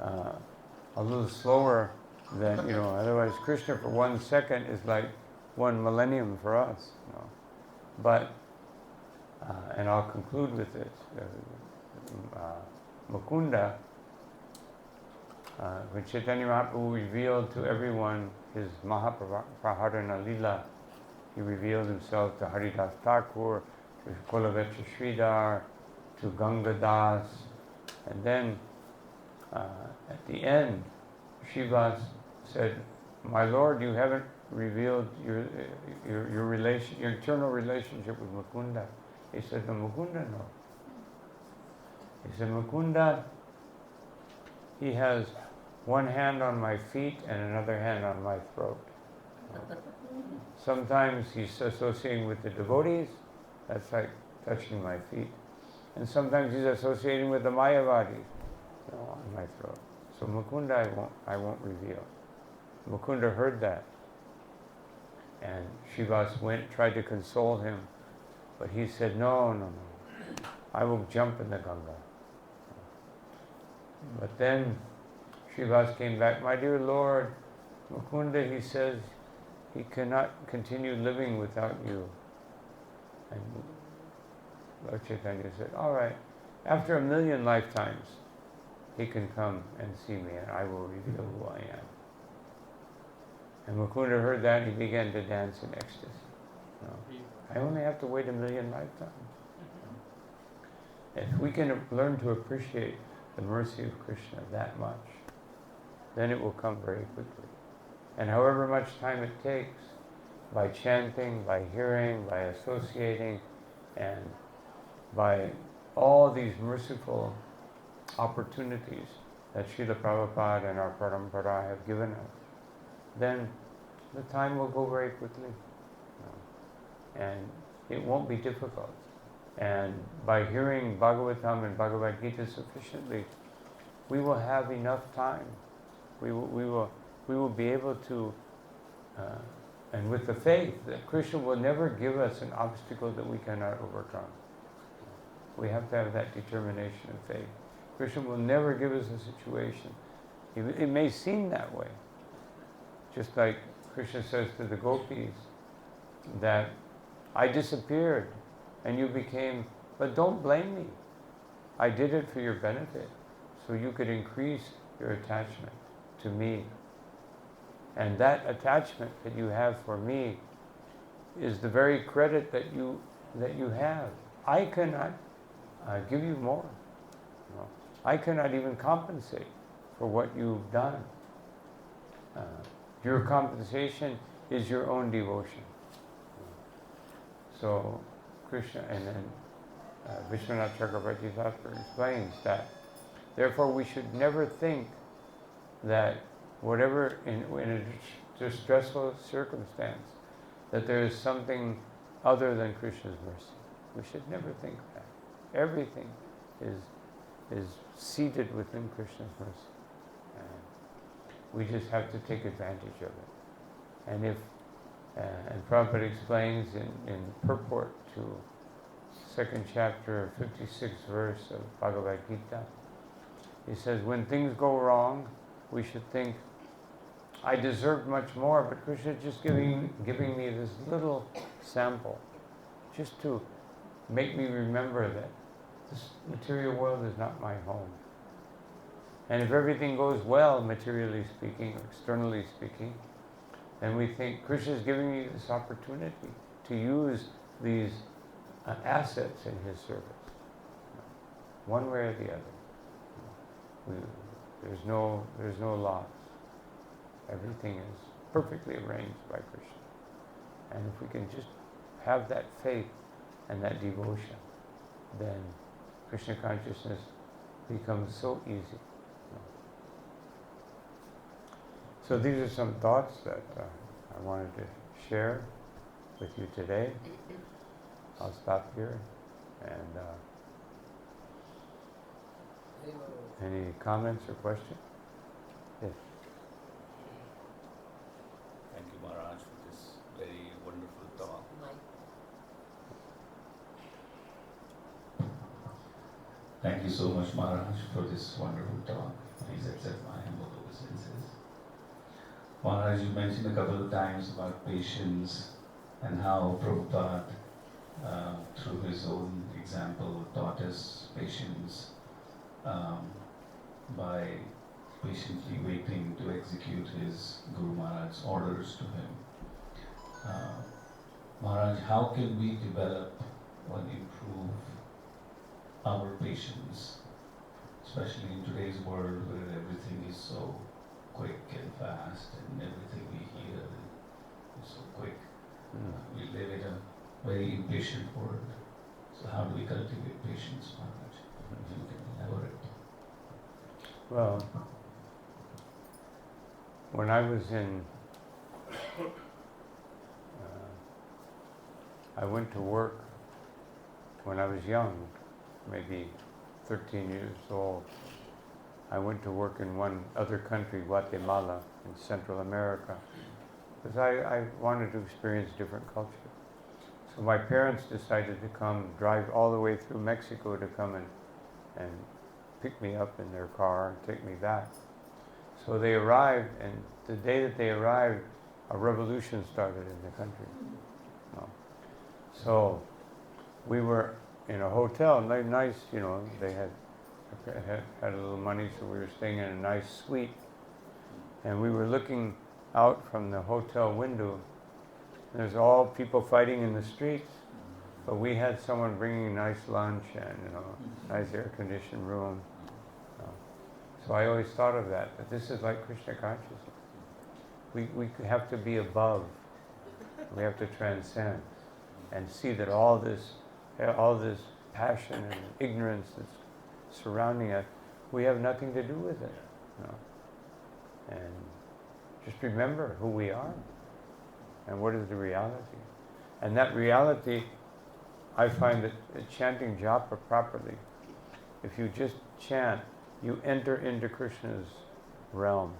a little slower than, otherwise Krishna for 1 second is like 1 millennium for us. But, and I'll conclude with this, Mukunda, when Chaitanya Mahaprabhu revealed to everyone his Mahapraharana Lila, he revealed himself to Haridas Thakur, to Kolavecha Sridhar, to Gangadas, and then at the end, Srivas said, "My Lord, you haven't revealed your eternal relationship with Mukunda." He said, "No, Mukunda, no." He said, "Mukunda, he has one hand on my feet and another hand on my throat. Sometimes he's associating with the devotees, that's like touching my feet. And sometimes he's associating with the Mayavadis, on my throat. So Mukunda, I won't reveal." Mukunda heard that. And Srivas tried to console him, but he said, no, I will jump in the Ganga. But then Srivas came back, "My dear Lord, Mukunda, he says he cannot continue living without you." And Lord Chaitanya said, "All right, after 1,000,000 lifetimes, he can come and see me and I will reveal who I am." And Mukunda heard that and he began to dance in ecstasy. I only have to wait 1,000,000 lifetimes. If we can learn to appreciate the mercy of Krishna that much, then it will come very quickly. And however much time it takes, by chanting, by hearing, by associating, and by all these merciful opportunities that Srila Prabhupada and our Parampara have given us, then the time will go very quickly. And it won't be difficult. And by hearing Bhagavatam and Bhagavad Gita sufficiently, we will have enough time. We will be able to, and with the faith that Krishna will never give us an obstacle that we cannot overcome. We have to have that determination and faith. Krishna will never give us a situation. It may seem that way. Just like Krishna says to the gopis that I disappeared and you became, but don't blame me. I did it for your benefit, so you could increase your attachment to me. And that attachment that you have for me is the very credit that you have. I cannot give you more. I cannot even compensate for what you've done. Your compensation is your own devotion. So Krishna, and then Vishwanath Chakravarti Thakur explains that, therefore we should never think that whatever, in a distressful circumstance, that there is something other than Krishna's mercy. We should never think that. Everything is seated within Krishna's mercy. We just have to take advantage of it. And if, and Prabhupada explains in purport to 2nd chapter, 56th verse of Bhagavad Gita, he says, when things go wrong, we should think, I deserved much more, but Krishna is just giving me this little sample, just to make me remember that this material world is not my home. And if everything goes well, materially speaking, externally speaking, then we think Krishna is giving me this opportunity to use these assets in his service, one way or the other. There's no loss. Everything is perfectly arranged by Krishna. And if we can just have that faith and that devotion, then Krishna consciousness becomes so easy. So these are some thoughts that I wanted to share with you today. I'll stop here. And any comments or questions? Yes. Thank you, Maharaj, for this very wonderful talk. Thank you so much, Maharaj, for this wonderful talk. Please accept my humble obeisances. Maharaj, you mentioned a couple of times about patience and how Prabhupada, through his own example, taught us patience by patiently waiting to execute his Guru Maharaj's orders to him. Maharaj, how can we develop or improve our patience, especially in today's world where everything is so quick and fast and everything we hear is so quick? We live in a very impatient world. So how do we cultivate patience, Maharaj? If you can elaborate. Well, when I was I went to work when I was young, maybe 13 years old. I went to work in one other country, Guatemala, in Central America, because I wanted to experience different culture. So my parents decided to come, drive all the way through Mexico to come and pick me up in their car and take me back. So they arrived, and the day that they arrived, a revolution started in the country. So we were in a hotel, nice, they had a little money, so we were staying in a nice suite. And we were looking out from the hotel window. There's all people fighting in the streets, but we had someone bringing nice lunch and, nice air-conditioned room. So I always thought of that this is like Krishna consciousness. We have to be above. We have to transcend and see that all this passion and ignorance that's surrounding us, we have nothing to do with it. And just remember who we are and what is the reality. And that reality, I find that chanting japa properly, if you just chant, you enter into Krishna's realm.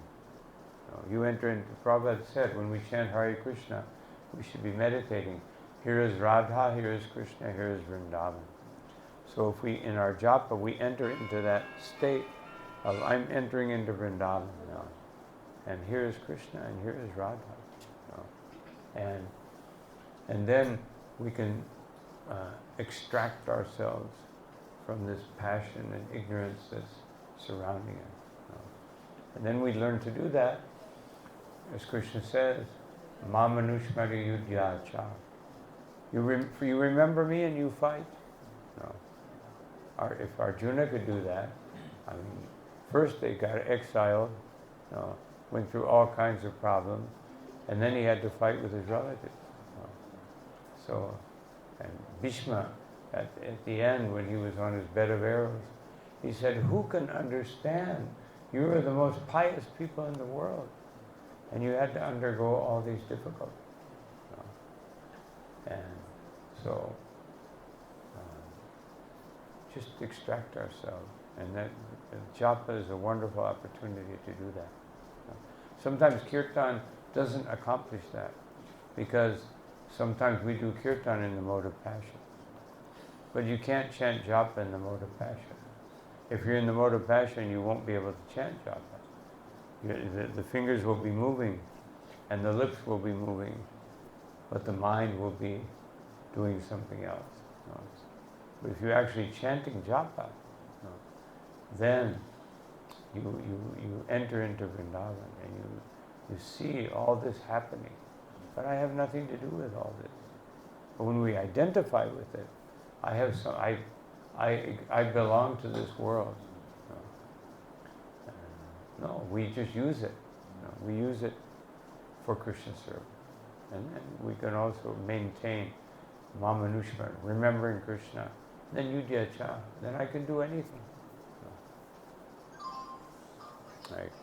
You enter into, Prabhupada said, when we chant Hare Krishna, we should be meditating. Here is Radha, here is Krishna, here is Vrindavan. So if we, in our japa, we enter into that state of, I'm entering into Vrindavan now. And here is Krishna, and here is Radha. And then we can extract ourselves from this passion and ignorance that's surrounding us. And then we learn to do that, as Krishna says, Ma manushmari yudhya cha. You remember me and you fight? If Arjuna could do that, first they got exiled, went through all kinds of problems, and then he had to fight with his relatives. So, and Bhishma, at the end, when he was on his bed of arrows, he said, who can understand? You are the most pious people in the world, and you had to undergo all these difficulties. And so, just extract ourselves, and that japa is a wonderful opportunity to do that. Sometimes kirtan doesn't accomplish that, because sometimes we do kirtan in the mode of passion. But you can't chant japa in the mode of passion. If you're in the mode of passion, you won't be able to chant japa. The fingers will be moving, and the lips will be moving, but the mind will be doing something else. But if you're actually chanting japa, then you enter into Vrindavan and you see all this happening. But I have nothing to do with all this. But when we identify with it, I belong to this world. No, we just use it. We use it for Krishna service. And then we can also maintain Mamanushmar, remembering Krishna. Then Yudhya Cha, then I can do anything. Right.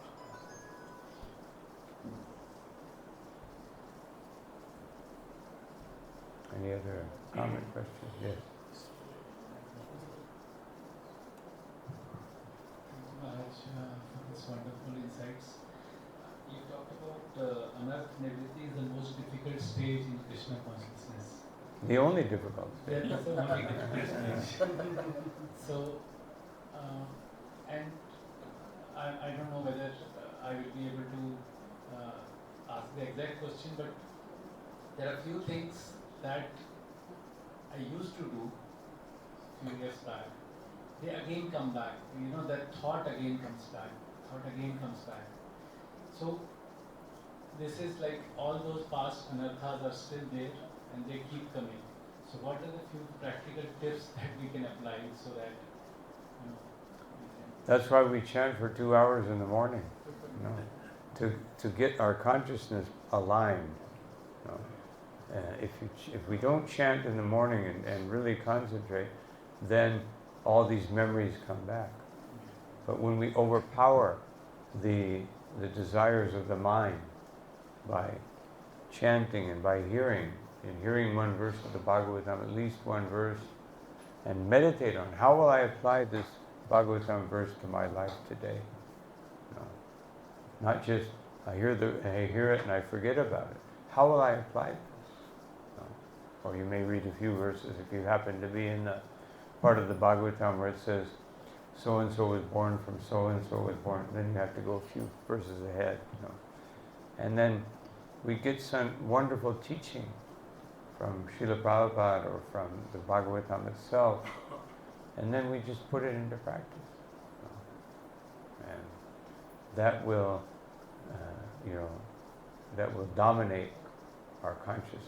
Any other comment, questions? Yes. Maharaj, for this wonderful insights. You talked about Anarth Nivritti is the most difficult stage in Krishna consciousness. The only difficult That thing. is the only difficult stage. So, and I don't know whether I will be able to ask the exact question, but there are few things that I used to do few years back. They again come back. That thought again comes back. thought again comes back. So this is like all those past anarthas are still there and they keep coming. So what are the few practical tips that we can apply so that we can... That's why we chant for 2 hours in the morning, to get our consciousness aligned. If we don't chant in the morning and really concentrate, then all these memories come back. But when we overpower the desires of the mind by chanting and by hearing one verse of the Bhagavatam, at least one verse, and meditate on how will I apply this Bhagavatam verse to my life today. Not just I hear it and I forget about it. How will I apply this? Or you may read a few verses if you happen to be in the part of the Bhagavatam where it says so and so was born from so and so was born. Then you have to go a few verses ahead. And then we get some wonderful teaching from Srila Prabhupada or from the Bhagavatam itself, and then we just put it into practice. And that will, that will dominate our consciousness.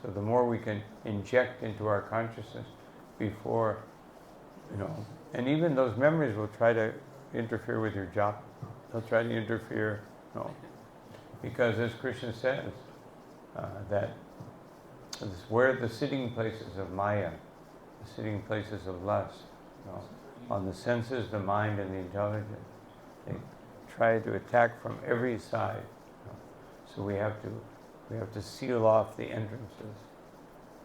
So the more we can inject into our consciousness before, and even those memories will try to interfere with your job. They'll try to interfere, because as Krishna says, that where the sitting places of Maya, the sitting places of lust, on the senses, the mind, and the intelligence, they try to attack from every side. So we have to seal off the entrances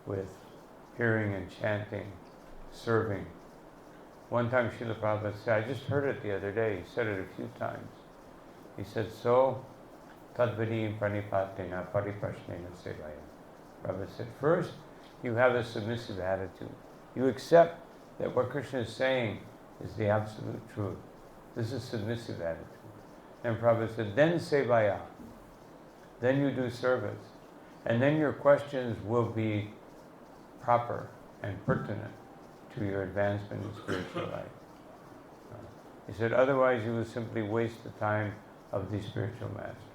with hearing and chanting, serving. One time Srila Prabhupada said, I just heard it the other day, he said it a few times. He said, so tadvadi pranipatena pariprashnena sevaya. Prabhupada said, first, you have a submissive attitude. You accept that what Krishna is saying is the absolute truth. This is submissive attitude. And Prabhupada said, then sevaya. Then you do service. And then your questions will be proper and pertinent to your advancement in spiritual life. He said, otherwise you will simply waste the time of the spiritual master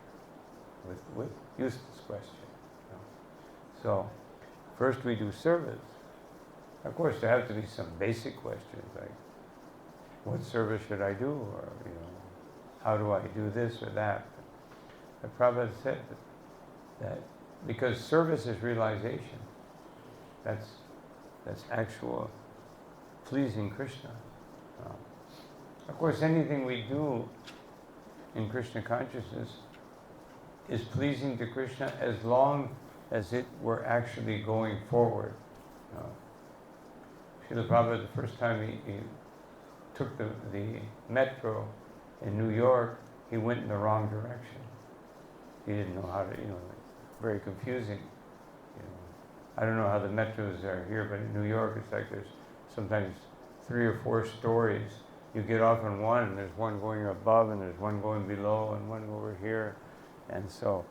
with useless questions. So, first we do service. Of course, there have to be some basic questions like, what service should I do? Or, how do I do this or that? But Prabhupada said that because service is realization, that's actual pleasing Krishna. Of course, anything we do in Krishna consciousness is pleasing to Krishna as long as it were actually going forward. Srila Prabhupada, the first time he took the metro in New York, he went in the wrong direction. He didn't know how to, very confusing. I don't know how the metros are here, but in New York it's like there's sometimes 3 or 4 stories. You get off on one and there's one going above and there's one going below and one over here. And so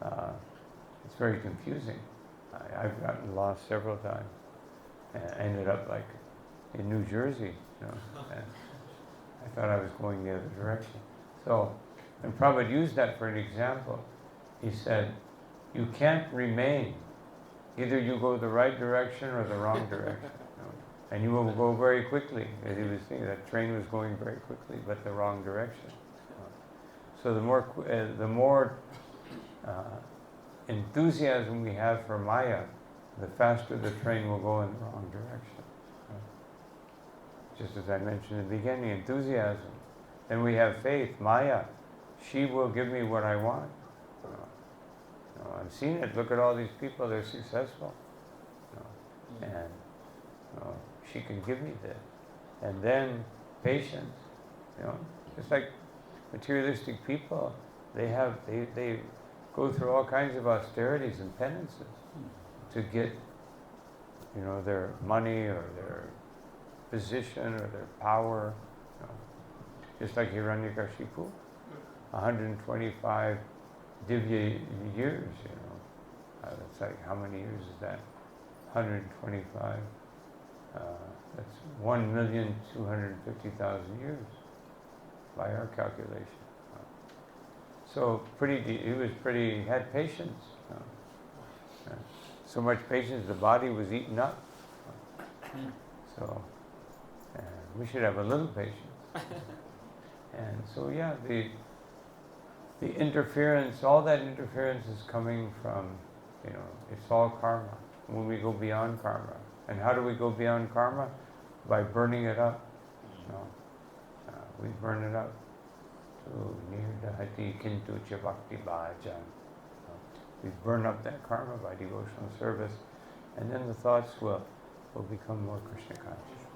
it's very confusing. I've gotten lost several times. And I ended up like in New Jersey, and I thought I was going the other direction. So, and Prabhupada used that for an example. He said, you can't remain. Either you go the right direction or the wrong direction. And you will go very quickly. As he was saying, that train was going very quickly, but the wrong direction. So the more enthusiasm we have for Maya, the faster the train will go in the wrong direction. Just as I mentioned in the beginning, enthusiasm. Then we have faith. Maya, she will give me what I want. I've seen it. Look at all these people, they're successful. And she can give me this. And then patience. Just like materialistic people, they go through all kinds of austerities and penances to get, their money or their position or their power. Just like Hiranyakashipu, 125 divya years, That's like, how many years is that? 125. That's 1,250,000 years. by our calculation. So he had patience. So much patience, the body was eaten up. So we should have a little patience. And so the interference, all that interference is coming from, it's all karma. When we go beyond karma. And how do we go beyond karma? By burning it up. We burn it up. Nirdahati kintu cha bhakti bhaja. We burn up that karma by devotional service, and then the thoughts will become more Krishna conscious.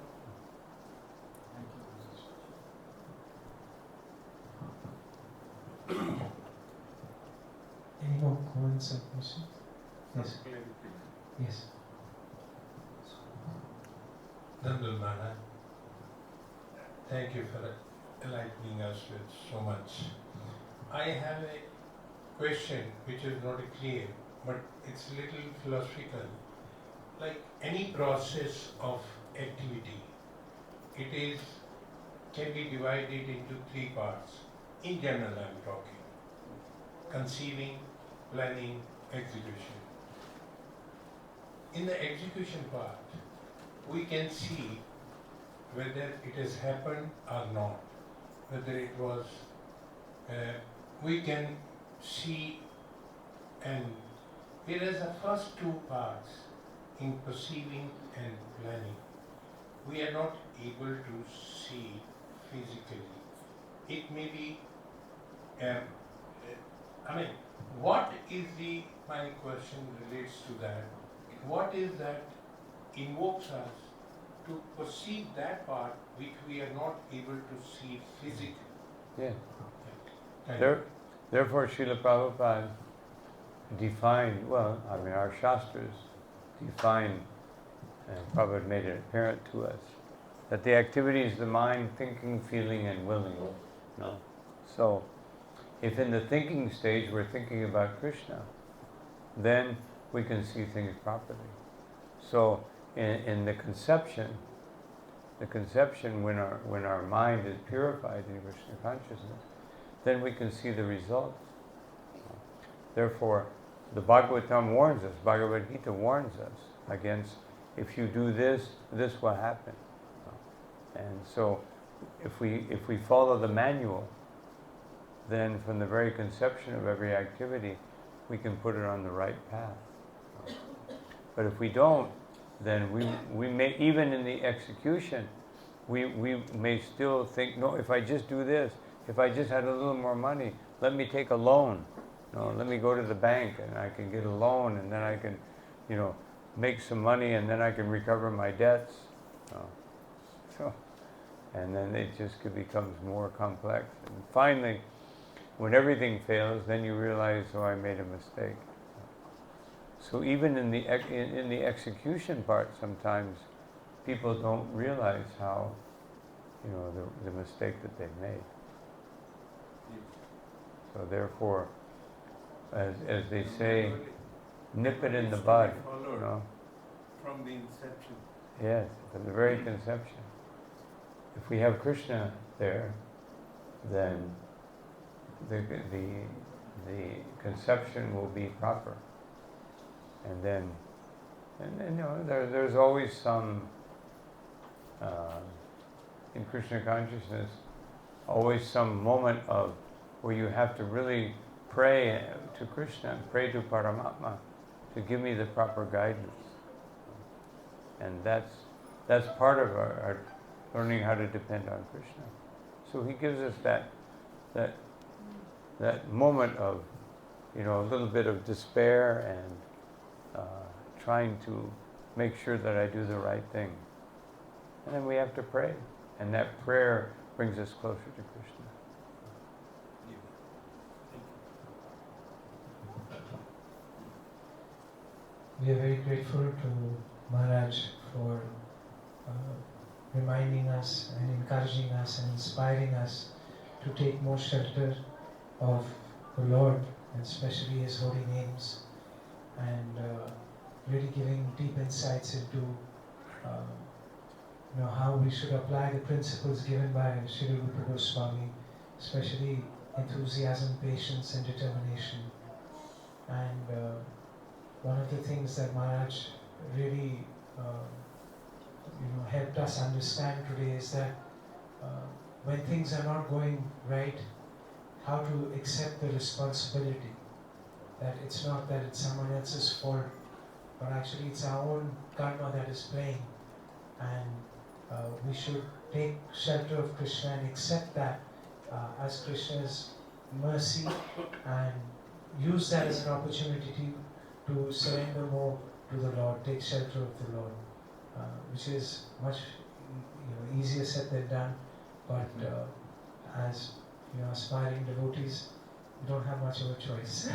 Any more comments or questions? Yes. Yes. Dandal Maharaj, thank you for enlightening us with so much. I have a question which is not clear, but it's a little philosophical. Like any process of activity, it can be divided into three parts. In general, I'm talking. Conceiving, planning, execution. In the execution part, we can see whether it has happened or not, whether it was, we can see, and whereas the first two parts, in perceiving and planning, we are not able to see physically. It may be, what is my question relates to that, what is that invokes us to perceive that part which we are not able to see physically? Yeah. Thank you. Therefore, Srila Prabhupada defined, our Shastras define, and Prabhupada made it apparent to us, that the activities of the mind, thinking, feeling, and willing. No? So, if in the thinking stage we're thinking about Krishna, then we can see things properly. So, in the conception when our mind is purified in Krishna consciousness, then we can see the results. Therefore, the Bhagavatam warns us, Bhagavad Gita warns us against, if you do this, this will happen. And so, if we follow the manual, then from the very conception of every activity, we can put it on the right path. But if we don't, then we may, even in the execution, we may still think, no, if I just do this, if I just had a little more money, let me take a loan. No, let me go to the bank and I can get a loan, and then I can, make some money, and then I can recover my debts. And then it just becomes more complex. And finally, when everything fails, then you realize, I made a mistake. So even in the execution part, sometimes people don't realize how, the mistake that they've made. So therefore, as they say, nip it in the bud. From the inception. Yes, from the very conception. If we have Krishna there, then the conception will be proper. And then there's always some, in Krishna consciousness, always some moment of where you have to really pray to Krishna, pray to Paramatma to give me the proper guidance. And that's part of our learning how to depend on Krishna. So he gives us that moment of, a little bit of despair and trying to make sure that I do the right thing. And then we have to pray. And that prayer brings us closer to Krishna. We are very grateful to Maharaj for reminding us and encouraging us and inspiring us to take more shelter of the Lord, and especially His holy names, and really giving deep insights into how we should apply the principles given by Sri Guru Prasad Swami especially enthusiasm, patience and determination. And one of the things that Maharaj really helped us understand today is that when things are not going right, how to accept the responsibility. That it's not that it's someone else's fault, but actually it's our own karma that is playing. And we should take shelter of Krishna and accept that as Krishna's mercy and use that as an opportunity to surrender more to the Lord, take shelter of the Lord, which is much easier said than done. But as aspiring devotees, we don't have much of a choice.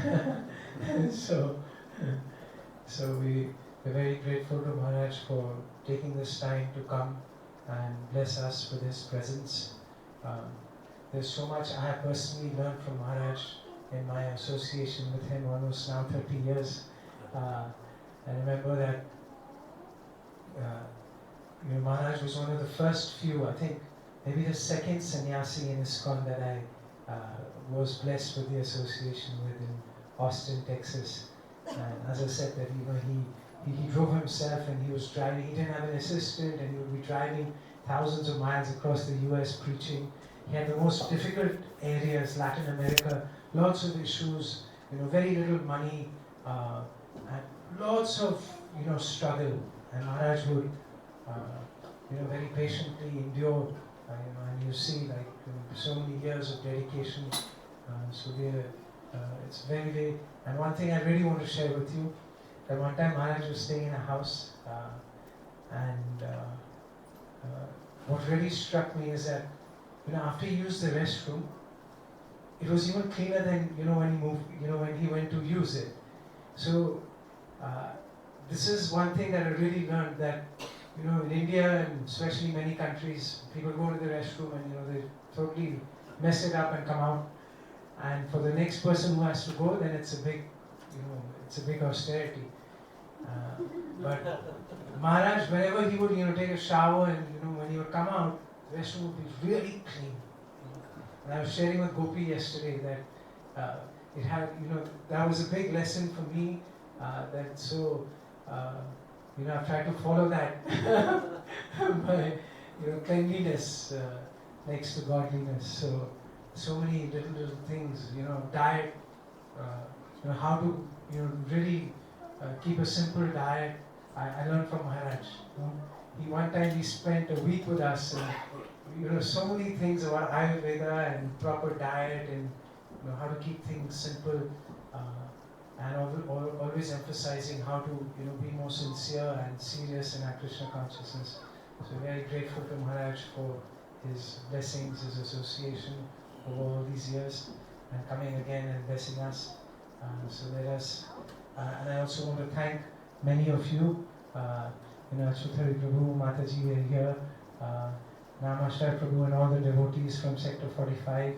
So we're very grateful to Maharaj for taking this time to come and bless us with his presence. There's so much I have personally learned from Maharaj in my association with him almost now 30 years. I remember that Maharaj was one of the first few, I think maybe the second sannyasi in ISKCON that I was blessed with the association with in Austin, Texas. And as I said, that he drove himself and he was driving. He didn't have an assistant, and he would be driving thousands of miles across the US preaching. He had the most difficult areas, Latin America, lots of issues, very little money, and lots of struggle. And Maharaj would very patiently endure. And you see so many years of dedication. So it's very, very. And one thing I really want to share with you, that one time Maharaj was staying in a house, and what really struck me is that after he used the restroom, it was even cleaner than when he moved, when he went to use it. So this is one thing that I really learned, that in India and especially many countries, people go to the restroom and they totally mess it up and come out. And for the next person who has to go, then it's a big, austerity. But Maharaj, whenever he would take a shower and when he would come out, the restroom would be really clean. And I was sharing with Gopi yesterday that it had, that was a big lesson for me. I've tried to follow that by cleanliness next to godliness. So many little things, diet, how to really keep a simple diet. I learned from Maharaj. One time he spent a week with us, and so many things about Ayurveda and proper diet and how to keep things simple, and always emphasizing how to be more sincere and serious in our Krishna consciousness. So very grateful to Maharaj for his blessings, his association over all these years, and coming again and blessing us. So let us, and I also want to thank many of you. Achutari Prabhu, Mataji were here, Namashar Prabhu and all the devotees from Sector 45.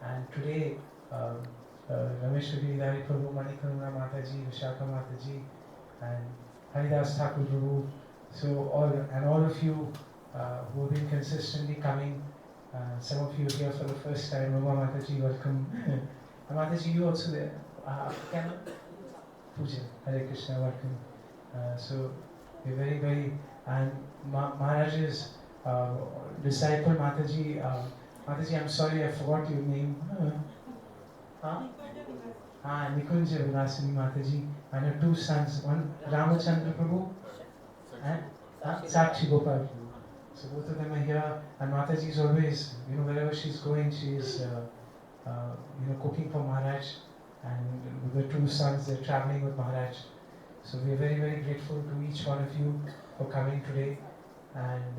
And today, Ramesh Giridhari Prabhu, Manikaruna Mataji, Vishaka Mataji, and Haridas Thakur Prabhu. So all of you who have been consistently coming. Some of you here for the first time. Roma Mataji, welcome. Mataji, you also there? Puja, Hare Krishna, welcome. So we're very, very, and Maharaj's disciple Mataji. Mataji, I'm sorry, I forgot your name. Nikunja Vilasini Mataji, and her two sons, one Ramachandra Prabhu and Sakshi Gopal. So both of them are here, and Mataji is always, wherever she's going, she is, cooking for Maharaj, and with the two sons, they're traveling with Maharaj. So we're very, very grateful to each one of you for coming today, and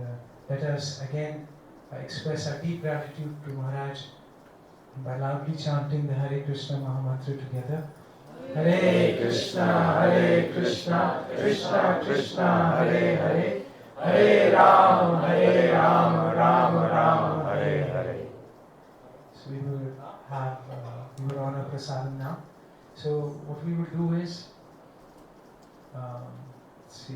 let us again express our deep gratitude to Maharaj by loudly chanting the Hare Krishna Mahamantra together. Hare Krishna, Krishna Krishna, Hare Hare, Hare Ram, Ram Ram, Hare Hare. So we will honor prasadam now. So what we will do is,